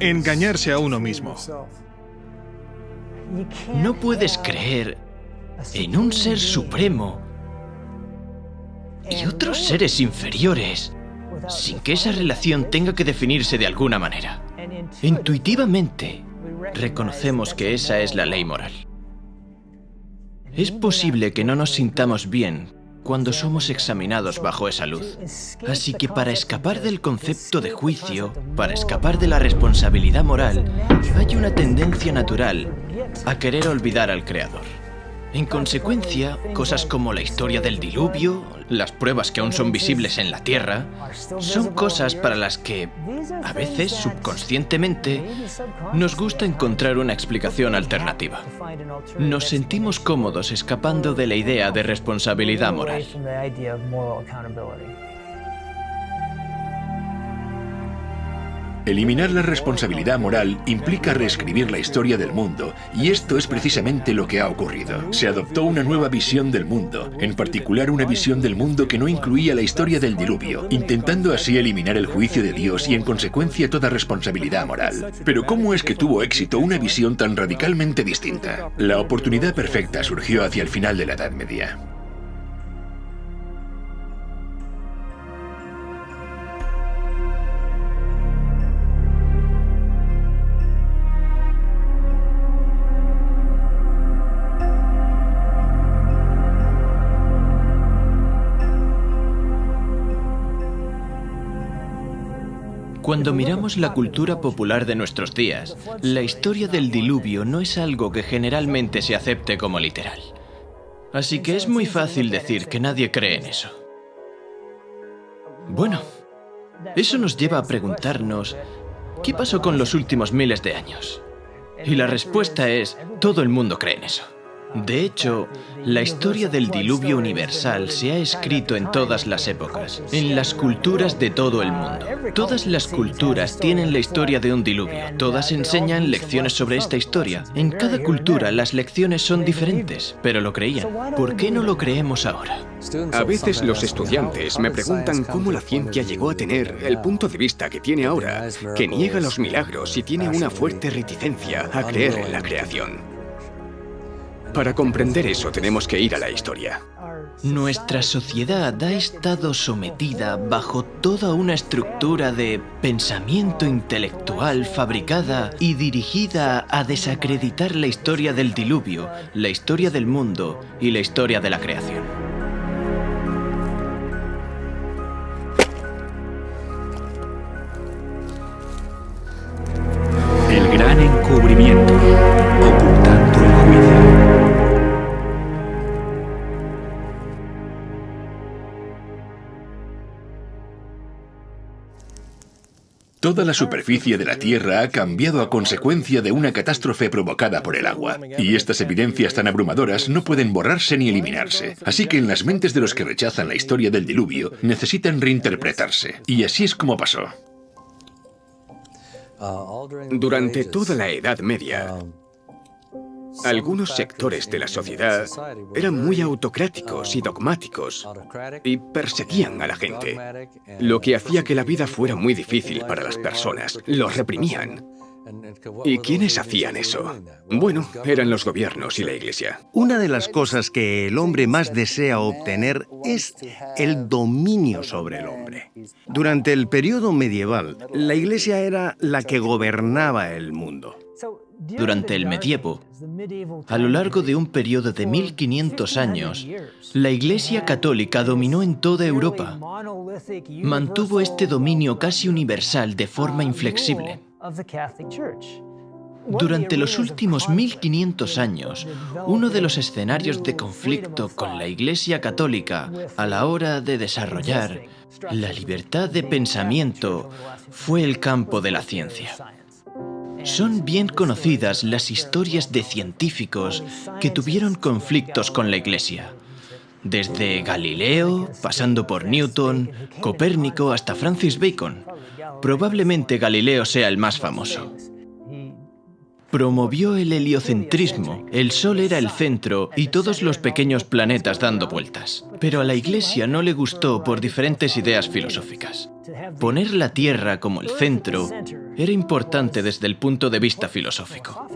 engañarse a uno mismo. No puedes creer en un ser supremo y otros seres inferiores sin que esa relación tenga que definirse de alguna manera. Intuitivamente, reconocemos que esa es la ley moral. Es posible que no nos sintamos bien cuando somos examinados bajo esa luz. Así que para escapar del concepto de juicio, para escapar de la responsabilidad moral, hay una tendencia natural a querer olvidar al Creador. En consecuencia, cosas como la historia del diluvio, las pruebas que aún son visibles en la Tierra, son cosas para las que, a veces subconscientemente, nos gusta encontrar una explicación alternativa. Nos sentimos cómodos escapando de la idea de responsabilidad moral. Eliminar la responsabilidad moral implica reescribir la historia del mundo, y esto es precisamente lo que ha ocurrido. Se adoptó una nueva visión del mundo, en particular una visión del mundo que no incluía la historia del diluvio, intentando así eliminar el juicio de Dios y en consecuencia toda responsabilidad moral. Pero ¿cómo es que tuvo éxito una visión tan radicalmente distinta? La oportunidad perfecta surgió hacia el final de la Edad Media. Cuando miramos la cultura popular de nuestros días, la historia del diluvio no es algo que generalmente se acepte como literal. Así que es muy fácil decir que nadie cree en eso. Bueno, eso nos lleva a preguntarnos, ¿qué pasó con los últimos miles de años? Y la respuesta es, todo el mundo cree en eso. De hecho, la historia del diluvio universal se ha escrito en todas las épocas, en las culturas de todo el mundo. Todas las culturas tienen la historia de un diluvio. Todas enseñan lecciones sobre esta historia. En cada cultura las lecciones son diferentes, pero lo creían. ¿Por qué no lo creemos ahora? A veces los estudiantes me preguntan cómo la ciencia llegó a tener el punto de vista que tiene ahora, que niega los milagros y tiene una fuerte reticencia a creer en la creación. Para comprender eso tenemos que ir a la historia. Nuestra sociedad ha estado sometida bajo toda una estructura de pensamiento intelectual fabricada y dirigida a desacreditar la historia del diluvio, la historia del mundo y la historia de la creación. El gran encubrimiento, ocultando el juicio. Toda la superficie de la Tierra ha cambiado a consecuencia de una catástrofe provocada por el agua. Y estas evidencias tan abrumadoras no pueden borrarse ni eliminarse. Así que en las mentes de los que rechazan la historia del diluvio, necesitan reinterpretarse. Y así es como pasó. Durante toda la Edad Media, algunos sectores de la sociedad eran muy autocráticos y dogmáticos y perseguían a la gente, lo que hacía que la vida fuera muy difícil para las personas. Los reprimían. ¿Y quiénes hacían eso? Bueno, eran los gobiernos y la Iglesia. Una de las cosas que el hombre más desea obtener es el dominio sobre el hombre. Durante el periodo medieval, la Iglesia era la que gobernaba el mundo. Durante el medievo, a lo largo de un periodo de 1500 años, la Iglesia Católica dominó en toda Europa. Mantuvo este dominio casi universal de forma inflexible. Durante los últimos 1500 años, uno de los escenarios de conflicto con la Iglesia Católica a la hora de desarrollar la libertad de pensamiento fue el campo de la ciencia. Son bien conocidas las historias de científicos que tuvieron conflictos con la Iglesia. Desde Galileo, pasando por Newton, Copérnico hasta Francis Bacon. Probablemente Galileo sea el más famoso. Promovió el heliocentrismo. El Sol era el centro y todos los pequeños planetas dando vueltas. Pero a la Iglesia no le gustó por diferentes ideas filosóficas. Poner la Tierra como el centro era importante desde el punto de vista filosófico.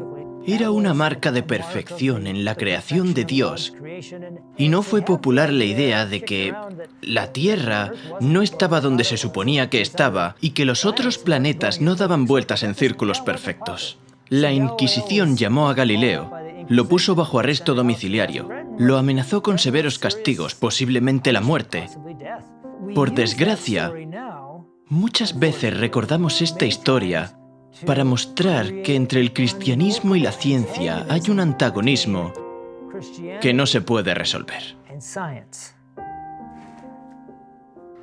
Era una marca de perfección en la creación de Dios. Y no fue popular la idea de que la Tierra no estaba donde se suponía que estaba y que los otros planetas no daban vueltas en círculos perfectos. La Inquisición llamó a Galileo, lo puso bajo arresto domiciliario, lo amenazó con severos castigos, posiblemente la muerte. Por desgracia, muchas veces recordamos esta historia para mostrar que entre el cristianismo y la ciencia hay un antagonismo que no se puede resolver.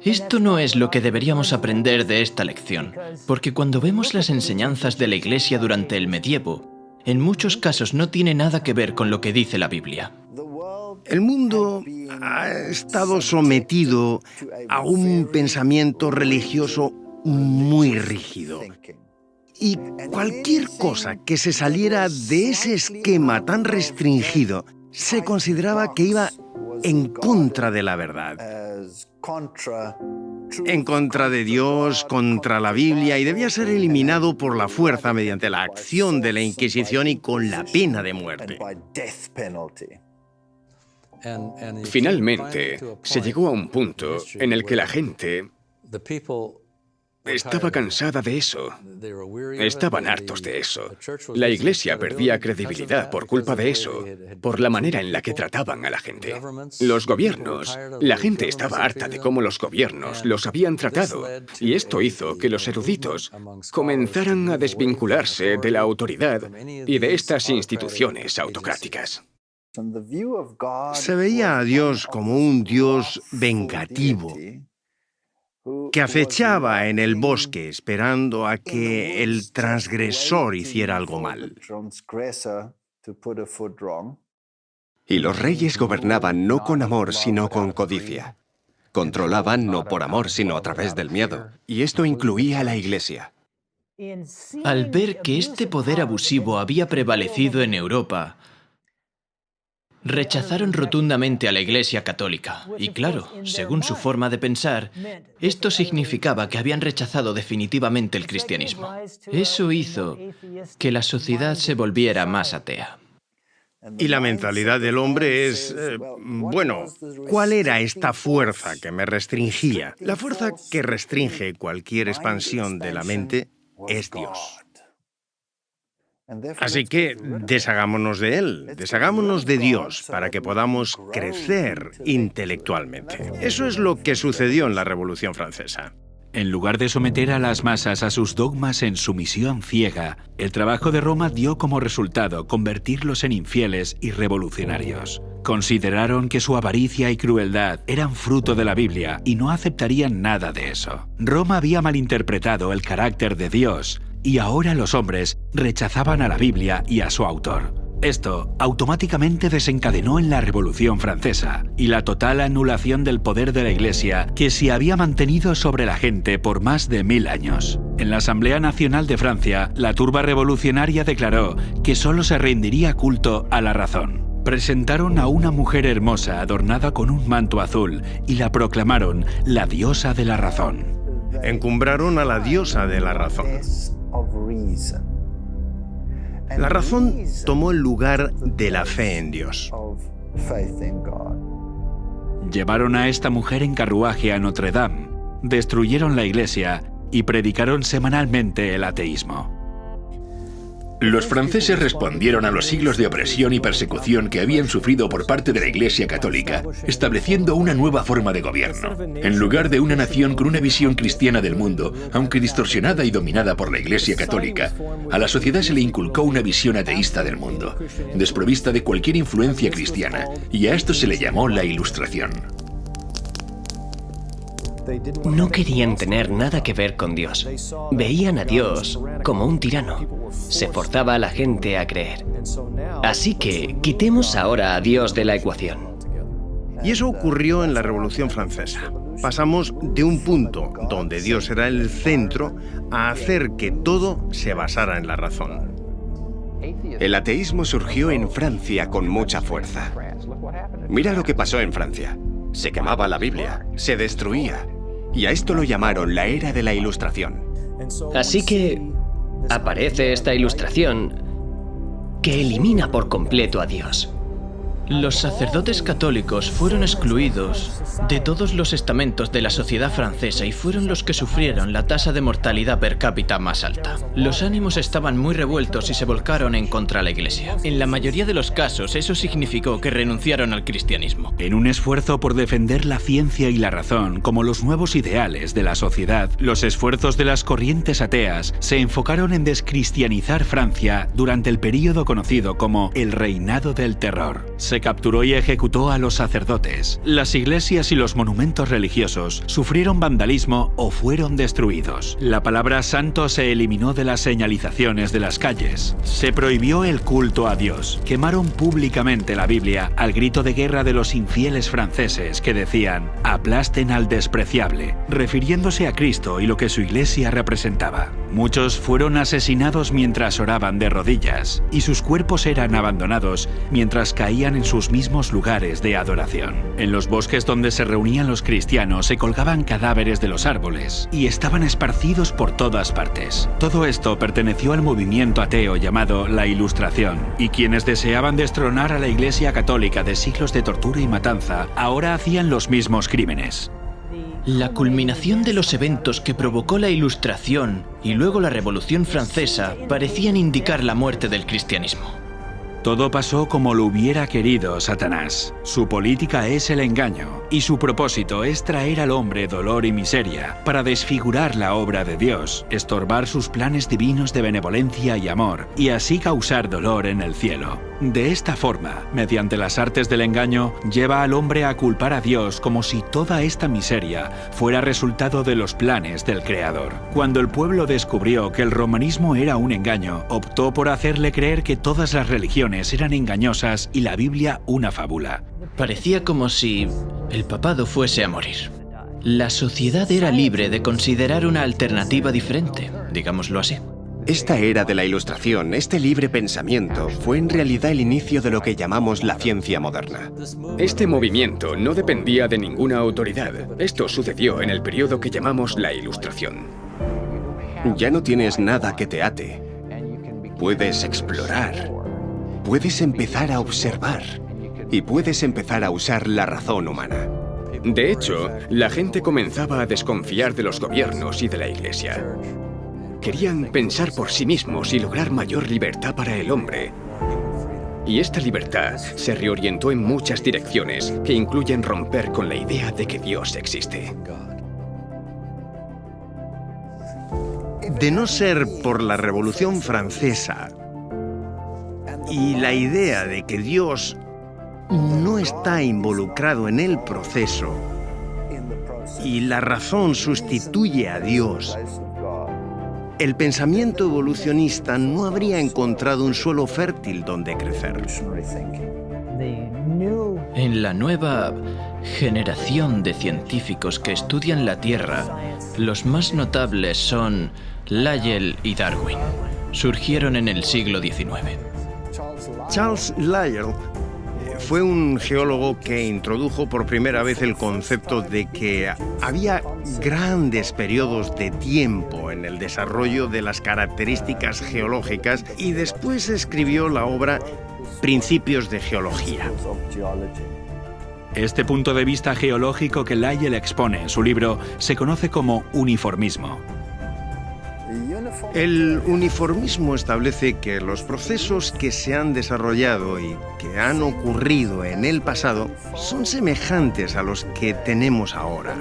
Esto no es lo que deberíamos aprender de esta lección, porque cuando vemos las enseñanzas de la Iglesia durante el medievo, en muchos casos no tiene nada que ver con lo que dice la Biblia. El mundo ha estado sometido a un pensamiento religioso muy rígido. Y cualquier cosa que se saliera de ese esquema tan restringido se consideraba que iba en contra de la verdad, en contra de Dios, contra la Biblia, y debía ser eliminado por la fuerza mediante la acción de la Inquisición y con la pena de muerte. Finalmente, se llegó a un punto en el que la gente estaba cansada de eso. Estaban hartos de eso. La Iglesia perdía credibilidad por culpa de eso, por la manera en la que trataban a la gente. Los gobiernos, la gente estaba harta de cómo los gobiernos los habían tratado, y esto hizo que los eruditos comenzaran a desvincularse de la autoridad y de estas instituciones autocráticas. Se veía a Dios como un Dios vengativo, que acechaba en el bosque esperando a que el transgresor hiciera algo mal. Y los reyes gobernaban no con amor, sino con codicia. Controlaban no por amor, sino a través del miedo. Y esto incluía a la Iglesia. Al ver que este poder abusivo había prevalecido en Europa, rechazaron rotundamente a la Iglesia católica. Y claro, según su forma de pensar, esto significaba que habían rechazado definitivamente el cristianismo. Eso hizo que la sociedad se volviera más atea. Y la mentalidad del hombre es, bueno, ¿cuál era esta fuerza que me restringía? La fuerza que restringe cualquier expansión de la mente es Dios. Así que deshagámonos de Él, deshagámonos de Dios para que podamos crecer intelectualmente. Eso es lo que sucedió en la Revolución Francesa. En lugar de someter a las masas a sus dogmas en sumisión ciega, el trabajo de Roma dio como resultado convertirlos en infieles y revolucionarios. Consideraron que su avaricia y crueldad eran fruto de la Biblia y no aceptarían nada de eso. Roma había malinterpretado el carácter de Dios y ahora los hombres rechazaban a la Biblia y a su autor. Esto automáticamente desencadenó en la Revolución Francesa y la total anulación del poder de la Iglesia que se había mantenido sobre la gente por más de 1000 años. En la Asamblea Nacional de Francia, la turba revolucionaria declaró que solo se rendiría culto a la razón. Presentaron a una mujer hermosa adornada con un manto azul y la proclamaron la diosa de la razón. Encumbraron a la diosa de la razón. La razón tomó el lugar de la fe en Dios. Llevaron a esta mujer en carruaje a Notre Dame, destruyeron la iglesia y predicaron semanalmente el ateísmo. Los franceses respondieron a los siglos de opresión y persecución que habían sufrido por parte de la Iglesia Católica, estableciendo una nueva forma de gobierno. En lugar de una nación con una visión cristiana del mundo, aunque distorsionada y dominada por la Iglesia Católica, a la sociedad se le inculcó una visión ateísta del mundo, desprovista de cualquier influencia cristiana, y a esto se le llamó la Ilustración. No querían tener nada que ver con Dios. Veían a Dios como un tirano. Se forzaba a la gente a creer. Así que quitemos ahora a Dios de la ecuación. Y eso ocurrió en la Revolución Francesa. Pasamos de un punto donde Dios era el centro a hacer que todo se basara en la razón. El ateísmo surgió en Francia con mucha fuerza. Mira lo que pasó en Francia. Se quemaba la Biblia, se destruía. Y a esto lo llamaron la era de la Ilustración. Así que aparece esta ilustración que elimina por completo a Dios. Los sacerdotes católicos fueron excluidos de todos los estamentos de la sociedad francesa y fueron los que sufrieron la tasa de mortalidad per cápita más alta. Los ánimos estaban muy revueltos y se volcaron en contra de la Iglesia. En la mayoría de los casos, eso significó que renunciaron al cristianismo. En un esfuerzo por defender la ciencia y la razón como los nuevos ideales de la sociedad, los esfuerzos de las corrientes ateas se enfocaron en descristianizar Francia durante el período conocido como el Reinado del Terror. Se capturó y ejecutó a los sacerdotes. Las iglesias y los monumentos religiosos sufrieron vandalismo o fueron destruidos. La palabra santo se eliminó de las señalizaciones de las calles. Se prohibió el culto a Dios. Quemaron públicamente la Biblia al grito de guerra de los infieles franceses que decían «aplasten al despreciable», refiriéndose a Cristo y lo que su iglesia representaba. Muchos fueron asesinados mientras oraban de rodillas y sus cuerpos eran abandonados mientras caían en sus mismos lugares de adoración. En los bosques donde se reunían los cristianos se colgaban cadáveres de los árboles y estaban esparcidos por todas partes. Todo esto perteneció al movimiento ateo llamado la Ilustración, y quienes deseaban destronar a la Iglesia Católica de siglos de tortura y matanza ahora hacían los mismos crímenes. La culminación de los eventos que provocó la Ilustración y luego la Revolución Francesa parecían indicar la muerte del cristianismo. Todo pasó como lo hubiera querido Satanás. Su política es el engaño, y su propósito es traer al hombre dolor y miseria para desfigurar la obra de Dios, estorbar sus planes divinos de benevolencia y amor, y así causar dolor en el cielo. De esta forma, mediante las artes del engaño, lleva al hombre a culpar a Dios como si toda esta miseria fuera resultado de los planes del Creador. Cuando el pueblo descubrió que el romanismo era un engaño, optó por hacerle creer que todas las religiones eran engañosas y la Biblia una fábula. Parecía como si el papado fuese a morir. La sociedad era libre de considerar una alternativa diferente, digámoslo así. Esta era de la Ilustración, este libre pensamiento, fue en realidad el inicio de lo que llamamos la ciencia moderna. Este movimiento no dependía de ninguna autoridad. Esto sucedió en el periodo que llamamos la Ilustración. Ya no tienes nada que te ate. Puedes explorar. Puedes empezar a observar. Y puedes empezar a usar la razón humana. De hecho, la gente comenzaba a desconfiar de los gobiernos y de la Iglesia. Querían pensar por sí mismos y lograr mayor libertad para el hombre. Y esta libertad se reorientó en muchas direcciones que incluyen romper con la idea de que Dios existe. De no ser por la Revolución Francesa y la idea de que Dios no está involucrado en el proceso y la razón sustituye a Dios, el pensamiento evolucionista no habría encontrado un suelo fértil donde crecer. En la nueva generación de científicos que estudian la Tierra, los más notables son Lyell y Darwin. Surgieron en el siglo XIX. Charles Lyell fue un geólogo que introdujo por primera vez el concepto de que había grandes periodos de tiempo en el desarrollo de las características geológicas y después escribió la obra Principios de Geología. Este punto de vista geológico que Lyell expone en su libro se conoce como uniformismo. El uniformismo establece que los procesos que se han desarrollado y que han ocurrido en el pasado son semejantes a los que tenemos ahora.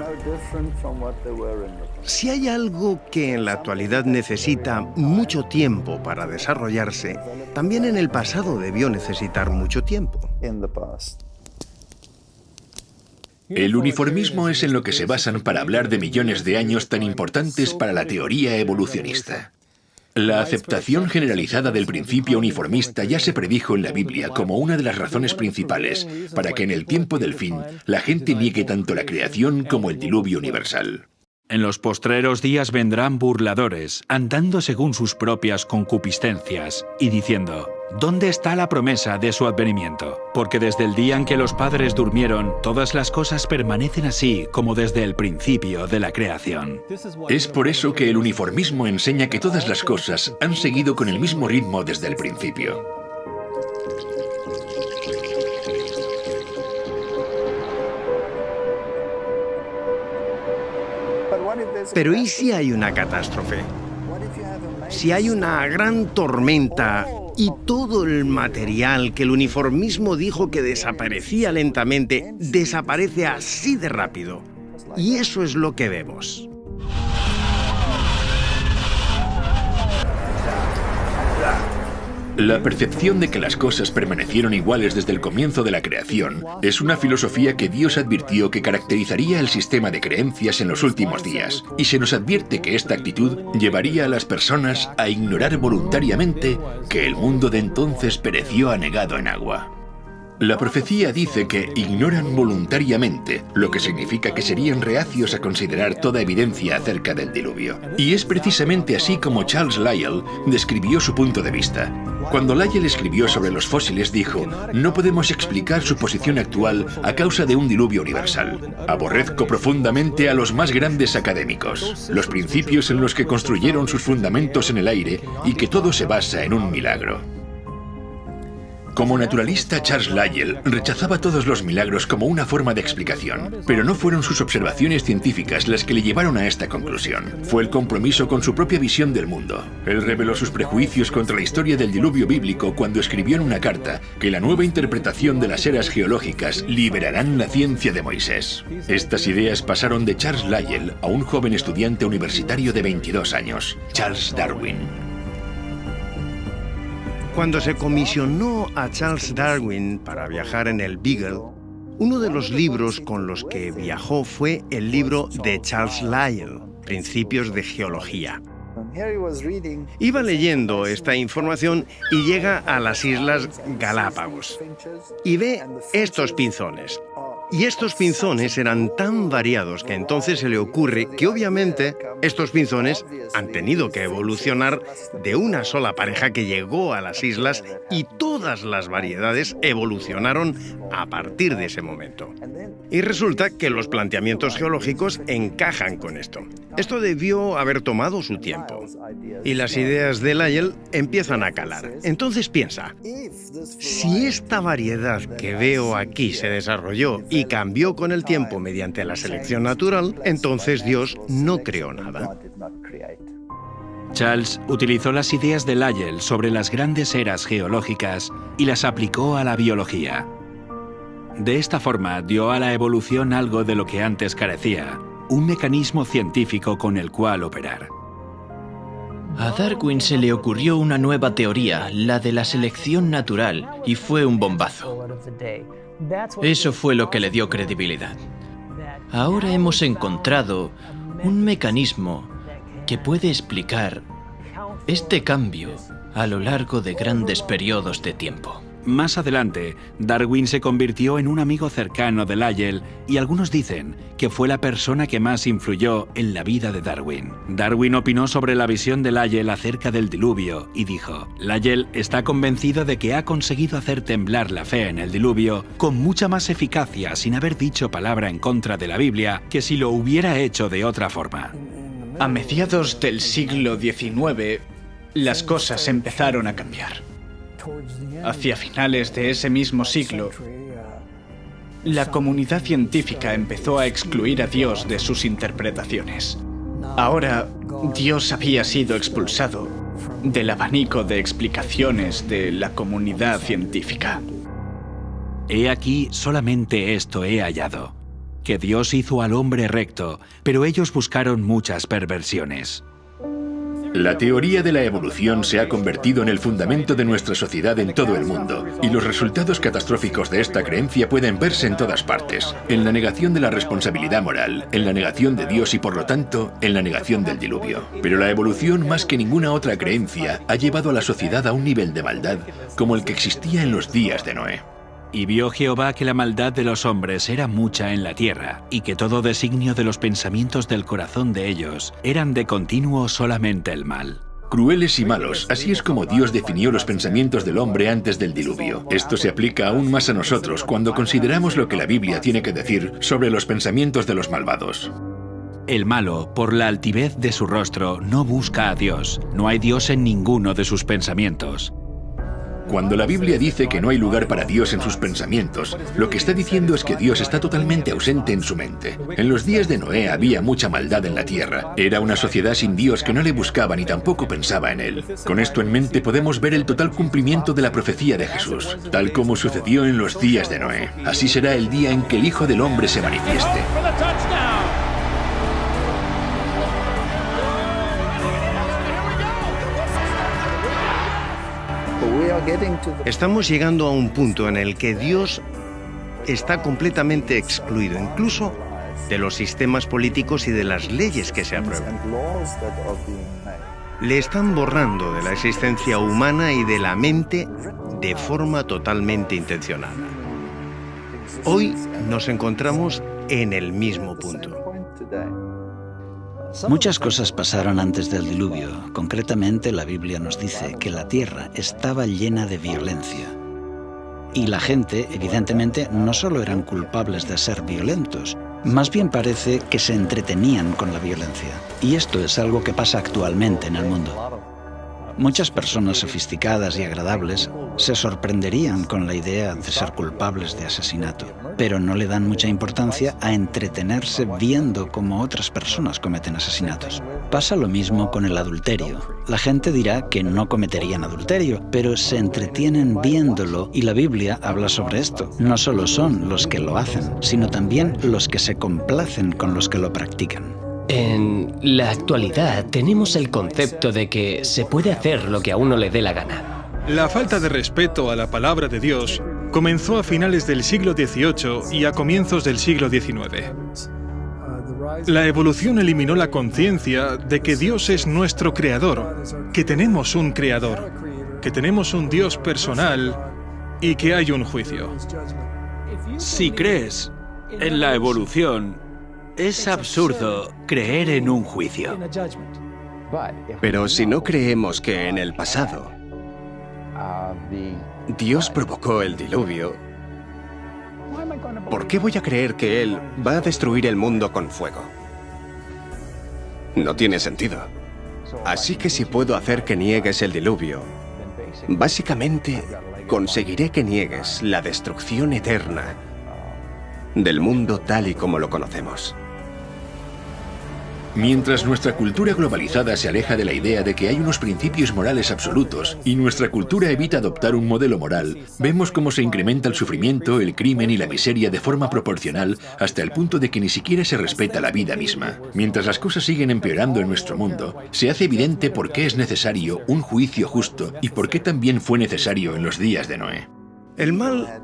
Si hay algo que en la actualidad necesita mucho tiempo para desarrollarse, también en el pasado debió necesitar mucho tiempo. El uniformismo es en lo que se basan para hablar de millones de años tan importantes para la teoría evolucionista. La aceptación generalizada del principio uniformista ya se predijo en la Biblia como una de las razones principales para que en el tiempo del fin la gente niegue tanto la creación como el diluvio universal. En los postreros días vendrán burladores, andando según sus propias concupiscencias, y diciendo, ¿dónde está la promesa de su advenimiento? Porque desde el día en que los padres durmieron, todas las cosas permanecen así como desde el principio de la creación. Es por eso que el uniformismo enseña que todas las cosas han seguido con el mismo ritmo desde el principio. Pero ¿y si hay una catástrofe? Si hay una gran tormenta y todo el material que el uniformismo dijo que desaparecía lentamente, desaparece así de rápido. Y eso es lo que vemos. La percepción de que las cosas permanecieron iguales desde el comienzo de la creación es una filosofía que Dios advirtió que caracterizaría el sistema de creencias en los últimos días, y se nos advierte que esta actitud llevaría a las personas a ignorar voluntariamente que el mundo de entonces pereció anegado en agua. La profecía dice que ignoran voluntariamente, lo que significa que serían reacios a considerar toda evidencia acerca del diluvio. Y es precisamente así como Charles Lyell describió su punto de vista. Cuando Lyell escribió sobre los fósiles dijo: no podemos explicar su posición actual a causa de un diluvio universal. Aborrezco profundamente a los más grandes académicos, los principios en los que construyeron sus fundamentos en el aire y que todo se basa en un milagro. Como naturalista, Charles Lyell rechazaba todos los milagros como una forma de explicación, pero no fueron sus observaciones científicas las que le llevaron a esta conclusión. Fue el compromiso con su propia visión del mundo. Él reveló sus prejuicios contra la historia del diluvio bíblico cuando escribió en una carta que la nueva interpretación de las eras geológicas liberarán la ciencia de Moisés. Estas ideas pasaron de Charles Lyell a un joven estudiante universitario de 22 años, Charles Darwin. Cuando se comisionó a Charles Darwin para viajar en el Beagle, uno de los libros con los que viajó fue el libro de Charles Lyell, Principios de Geología. Iba leyendo esta información y llega a las Islas Galápagos y ve estos pinzones. Y estos pinzones eran tan variados que entonces se le ocurre que obviamente estos pinzones han tenido que evolucionar de una sola pareja que llegó a las islas y todas las variedades evolucionaron a partir de ese momento. Y resulta que los planteamientos geológicos encajan con esto. Esto debió haber tomado su tiempo. Y las ideas de Lyell empiezan a calar. Entonces piensa, si esta variedad que veo aquí se desarrolló y cambió con el tiempo mediante la selección natural, entonces Dios no creó nada. Charles utilizó las ideas de Lyell sobre las grandes eras geológicas y las aplicó a la biología. De esta forma dio a la evolución algo de lo que antes carecía, un mecanismo científico con el cual operar. A Darwin se le ocurrió una nueva teoría, la de la selección natural, y fue un bombazo. Eso fue lo que le dio credibilidad. Ahora hemos encontrado un mecanismo que puede explicar este cambio a lo largo de grandes periodos de tiempo. Más adelante, Darwin se convirtió en un amigo cercano de Lyell y algunos dicen que fue la persona que más influyó en la vida de Darwin. Darwin opinó sobre la visión de Lyell acerca del diluvio y dijo: Lyell está convencido de que ha conseguido hacer temblar la fe en el diluvio con mucha más eficacia sin haber dicho palabra en contra de la Biblia que si lo hubiera hecho de otra forma. A mediados del siglo XIX, las cosas empezaron a cambiar. Hacia finales de ese mismo siglo, la comunidad científica empezó a excluir a Dios de sus interpretaciones. Ahora, Dios había sido expulsado del abanico de explicaciones de la comunidad científica. He aquí solamente esto he hallado, que Dios hizo al hombre recto, pero ellos buscaron muchas perversiones. La teoría de la evolución se ha convertido en el fundamento de nuestra sociedad en todo el mundo, y los resultados catastróficos de esta creencia pueden verse en todas partes, en la negación de la responsabilidad moral, en la negación de Dios y por lo tanto, en la negación del diluvio. Pero la evolución, más que ninguna otra creencia, ha llevado a la sociedad a un nivel de maldad como el que existía en los días de Noé. Y vio Jehová que la maldad de los hombres era mucha en la tierra, y que todo designio de los pensamientos del corazón de ellos eran de continuo solamente el mal. Crueles y malos, así es como Dios definió los pensamientos del hombre antes del diluvio. Esto se aplica aún más a nosotros cuando consideramos lo que la Biblia tiene que decir sobre los pensamientos de los malvados. El malo, por la altivez de su rostro, no busca a Dios. No hay Dios en ninguno de sus pensamientos. Cuando la Biblia dice que no hay lugar para Dios en sus pensamientos, lo que está diciendo es que Dios está totalmente ausente en su mente. En los días de Noé había mucha maldad en la tierra. Era una sociedad sin Dios que no le buscaba ni tampoco pensaba en él. Con esto en mente podemos ver el total cumplimiento de la profecía de Jesús, tal como sucedió en los días de Noé. Así será el día en que el Hijo del Hombre se manifieste. Estamos llegando a un punto en el que Dios está completamente excluido, incluso de los sistemas políticos y de las leyes que se aprueban. Le están borrando de la existencia humana y de la mente de forma totalmente intencionada. Hoy nos encontramos en el mismo punto. Muchas cosas pasaron antes del diluvio. Concretamente, la Biblia nos dice que la tierra estaba llena de violencia. Y la gente, evidentemente, no solo eran culpables de ser violentos, más bien parece que se entretenían con la violencia. Y esto es algo que pasa actualmente en el mundo. Muchas personas sofisticadas y agradables se sorprenderían con la idea de ser culpables de asesinato, pero no le dan mucha importancia a entretenerse viendo cómo otras personas cometen asesinatos. Pasa lo mismo con el adulterio. La gente dirá que no cometerían adulterio, pero se entretienen viéndolo y la Biblia habla sobre esto. No solo son los que lo hacen, sino también los que se complacen con los que lo practican. En la actualidad tenemos el concepto de que se puede hacer lo que a uno le dé la gana. La falta de respeto a la palabra de Dios comenzó a finales del siglo XVIII y a comienzos del siglo XIX. La evolución eliminó la conciencia de que Dios es nuestro creador, que tenemos un creador, que tenemos un Dios personal y que hay un juicio. Si crees en la evolución, es absurdo creer en un juicio. Pero si no creemos que en el pasado Dios provocó el diluvio, ¿por qué voy a creer que Él va a destruir el mundo con fuego? No tiene sentido. Así que si puedo hacer que niegues el diluvio, básicamente conseguiré que niegues la destrucción eterna del mundo tal y como lo conocemos. Mientras nuestra cultura globalizada se aleja de la idea de que hay unos principios morales absolutos y nuestra cultura evita adoptar un modelo moral, vemos cómo se incrementa el sufrimiento, el crimen y la miseria de forma proporcional hasta el punto de que ni siquiera se respeta la vida misma. Mientras las cosas siguen empeorando en nuestro mundo, se hace evidente por qué es necesario un juicio justo y por qué también fue necesario en los días de Noé. El mal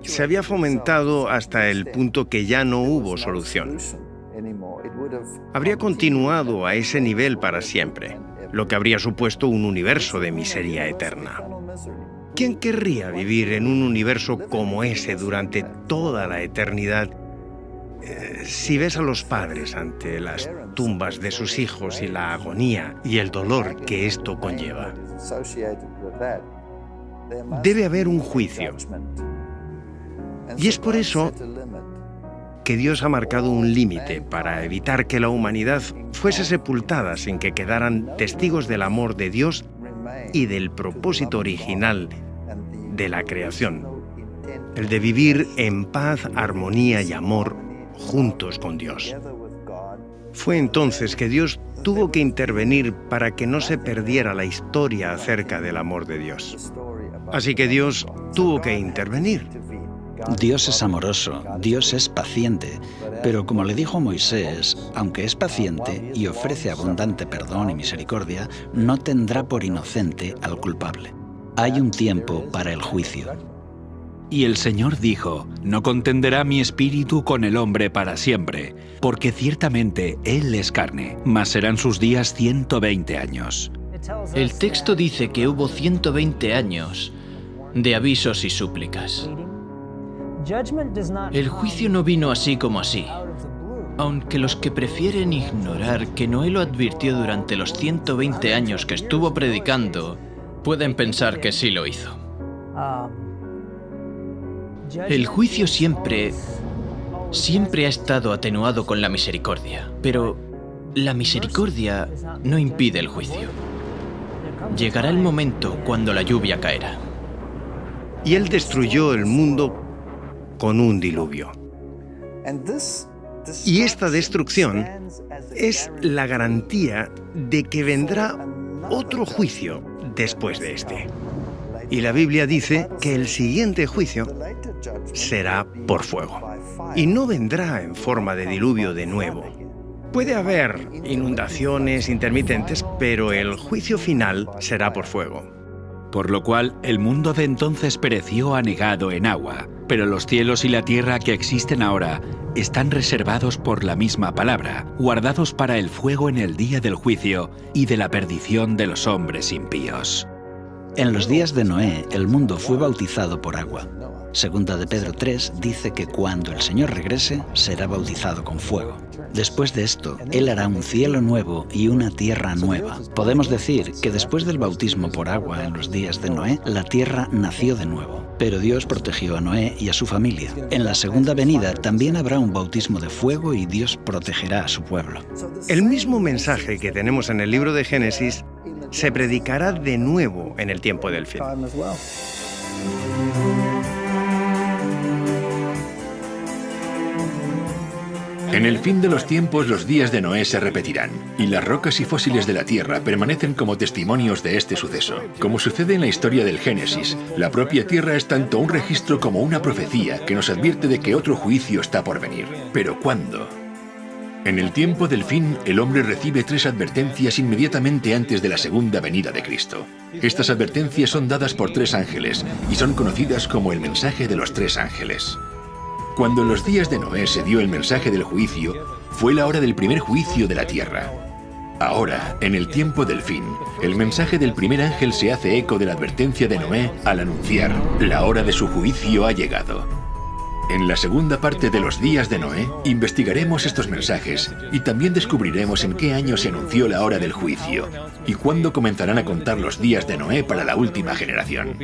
se había fomentado hasta el punto que ya no hubo solución. Habría continuado a ese nivel para siempre, lo que habría supuesto un universo de miseria eterna. ¿Quién querría vivir en un universo como ese durante toda la eternidad? Si ves a los padres ante las tumbas de sus hijos y la agonía y el dolor que esto conlleva, debe haber un juicio. Y es por eso que Dios ha marcado un límite para evitar que la humanidad fuese sepultada sin que quedaran testigos del amor de Dios y del propósito original de la creación, el de vivir en paz, armonía y amor juntos con Dios. Fue entonces que Dios tuvo que intervenir para que no se perdiera la historia acerca del amor de Dios. Así que Dios tuvo que intervenir. Dios es amoroso, Dios es paciente, pero como le dijo Moisés, aunque es paciente y ofrece abundante perdón y misericordia, no tendrá por inocente al culpable. Hay un tiempo para el juicio. Y el Señor dijo, no contenderá mi espíritu con el hombre para siempre, porque ciertamente él es carne, mas serán sus días 120 años. El texto dice que hubo 120 años de avisos y súplicas. El juicio no vino así como así, aunque los que prefieren ignorar que Noé lo advirtió durante los 120 años que estuvo predicando, pueden pensar que sí lo hizo. El juicio siempre ha estado atenuado con la misericordia, pero la misericordia no impide el juicio. Llegará el momento cuando la lluvia caerá. Y Él destruyó el mundo con un diluvio. Y esta destrucción es la garantía de que vendrá otro juicio después de este. Y la Biblia dice que el siguiente juicio será por fuego. Y no vendrá en forma de diluvio de nuevo. Puede haber inundaciones intermitentes, pero el juicio final será por fuego. por lo cual el mundo de entonces pereció anegado en agua. Pero los cielos y la tierra que existen ahora están reservados por la misma palabra, guardados para el fuego en el día del juicio y de la perdición de los hombres impíos. En los días de Noé, el mundo fue bautizado por agua. Segunda de Pedro 3 dice que cuando el Señor regrese, será bautizado con fuego. Después de esto, Él hará un cielo nuevo y una tierra nueva. Podemos decir que después del bautismo por agua en los días de Noé, la tierra nació de nuevo. Pero Dios protegió a Noé y a su familia. En la segunda venida también habrá un bautismo de fuego y Dios protegerá a su pueblo. El mismo mensaje que tenemos en el libro de Génesis se predicará de nuevo en el tiempo del fin. En el fin de los tiempos los días de Noé se repetirán, y las rocas y fósiles de la tierra permanecen como testimonios de este suceso. Como sucede en la historia del Génesis, la propia tierra es tanto un registro como una profecía que nos advierte de que otro juicio está por venir. ¿Pero cuándo? En el tiempo del fin, el hombre recibe 3 advertencias inmediatamente antes de la segunda venida de Cristo. Estas advertencias son dadas por 3 ángeles y son conocidas como el mensaje de los 3 ángeles. Cuando en los días de Noé se dio el mensaje del juicio, fue la hora del primer juicio de la tierra. Ahora, en el tiempo del fin, el mensaje del primer ángel se hace eco de la advertencia de Noé al anunciar: la hora de su juicio ha llegado. En la segunda parte de los días de Noé, investigaremos estos mensajes y también descubriremos en qué año se anunció la hora del juicio y cuándo comenzarán a contar los días de Noé para la última generación.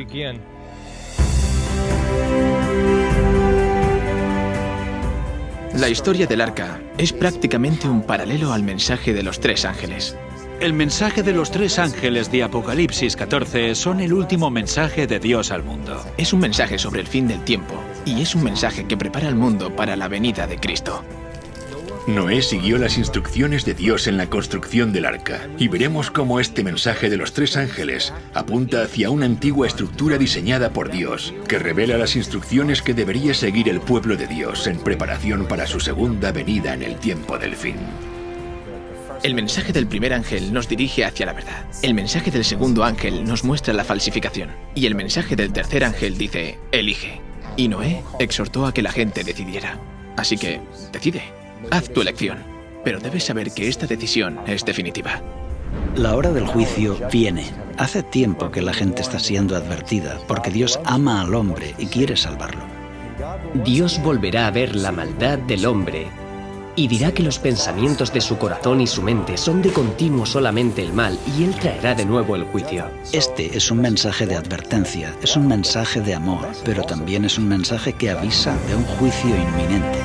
La historia del arca es prácticamente un paralelo al mensaje de los 3 ángeles. El mensaje de los 3 ángeles de Apocalipsis 14 son el último mensaje de Dios al mundo. Es un mensaje sobre el fin del tiempo y es un mensaje que prepara al mundo para la venida de Cristo. Noé siguió las instrucciones de Dios en la construcción del arca, y veremos cómo este mensaje de los 3 ángeles apunta hacia una antigua estructura diseñada por Dios, que revela las instrucciones que debería seguir el pueblo de Dios en preparación para su segunda venida en el tiempo del fin. El mensaje del primer ángel nos dirige hacia la verdad. El mensaje del segundo ángel nos muestra la falsificación. Y el mensaje del tercer ángel dice: elige. Y Noé exhortó a que la gente decidiera. Así que, decide. Haz tu elección, pero debes saber que esta decisión es definitiva. La hora del juicio viene. Hace tiempo que la gente está siendo advertida, porque Dios ama al hombre y quiere salvarlo. Dios volverá a ver la maldad del hombre y dirá que los pensamientos de su corazón y su mente son de continuo solamente el mal, y Él traerá de nuevo el juicio. Este es un mensaje de advertencia, es un mensaje de amor, pero también es un mensaje que avisa de un juicio inminente.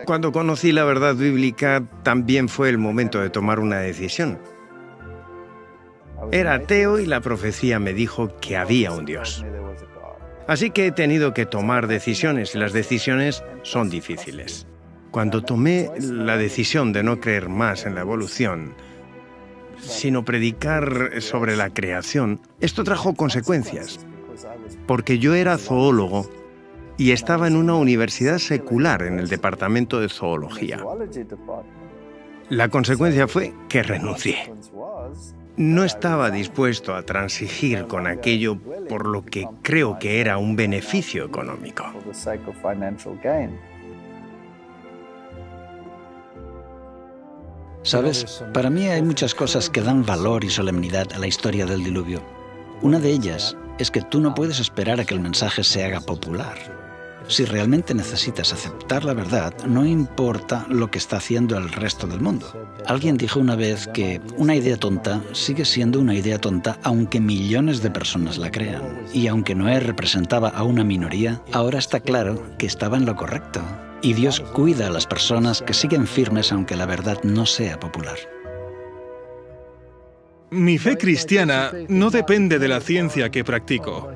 Cuando conocí la verdad bíblica, también fue el momento de tomar una decisión. Era ateo y la profecía me dijo que había un Dios. Así que he tenido que tomar decisiones, y las decisiones son difíciles. Cuando tomé la decisión de no creer más en la evolución, sino predicar sobre la creación, esto trajo consecuencias, porque yo era zoólogo y estaba en una universidad secular en el departamento de zoología. La consecuencia fue que renuncié. No estaba dispuesto a transigir con aquello por lo que creo que era un beneficio económico. ¿Sabes? Para mí hay muchas cosas que dan valor y solemnidad a la historia del diluvio. Una de ellas es que tú no puedes esperar a que el mensaje se haga popular. Si realmente necesitas aceptar la verdad, no importa lo que está haciendo el resto del mundo. Alguien dijo una vez que una idea tonta sigue siendo una idea tonta aunque millones de personas la crean. Y aunque Noé representaba a una minoría, ahora está claro que estaba en lo correcto. Y Dios cuida a las personas que siguen firmes aunque la verdad no sea popular. Mi fe cristiana no depende de la ciencia que practico.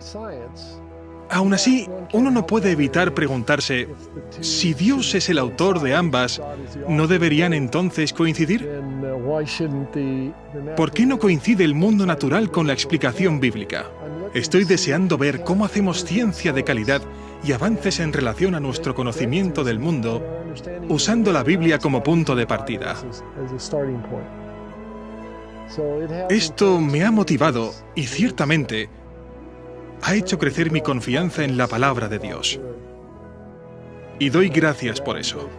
Aún así, uno no puede evitar preguntarse, si Dios es el autor de ambas, ¿no deberían entonces coincidir? ¿Por qué no coincide el mundo natural con la explicación bíblica? Estoy deseando ver cómo hacemos ciencia de calidad y avances en relación a nuestro conocimiento del mundo, usando la Biblia como punto de partida. Esto me ha motivado y ciertamente ha hecho crecer mi confianza en la palabra de Dios. Y doy gracias por eso.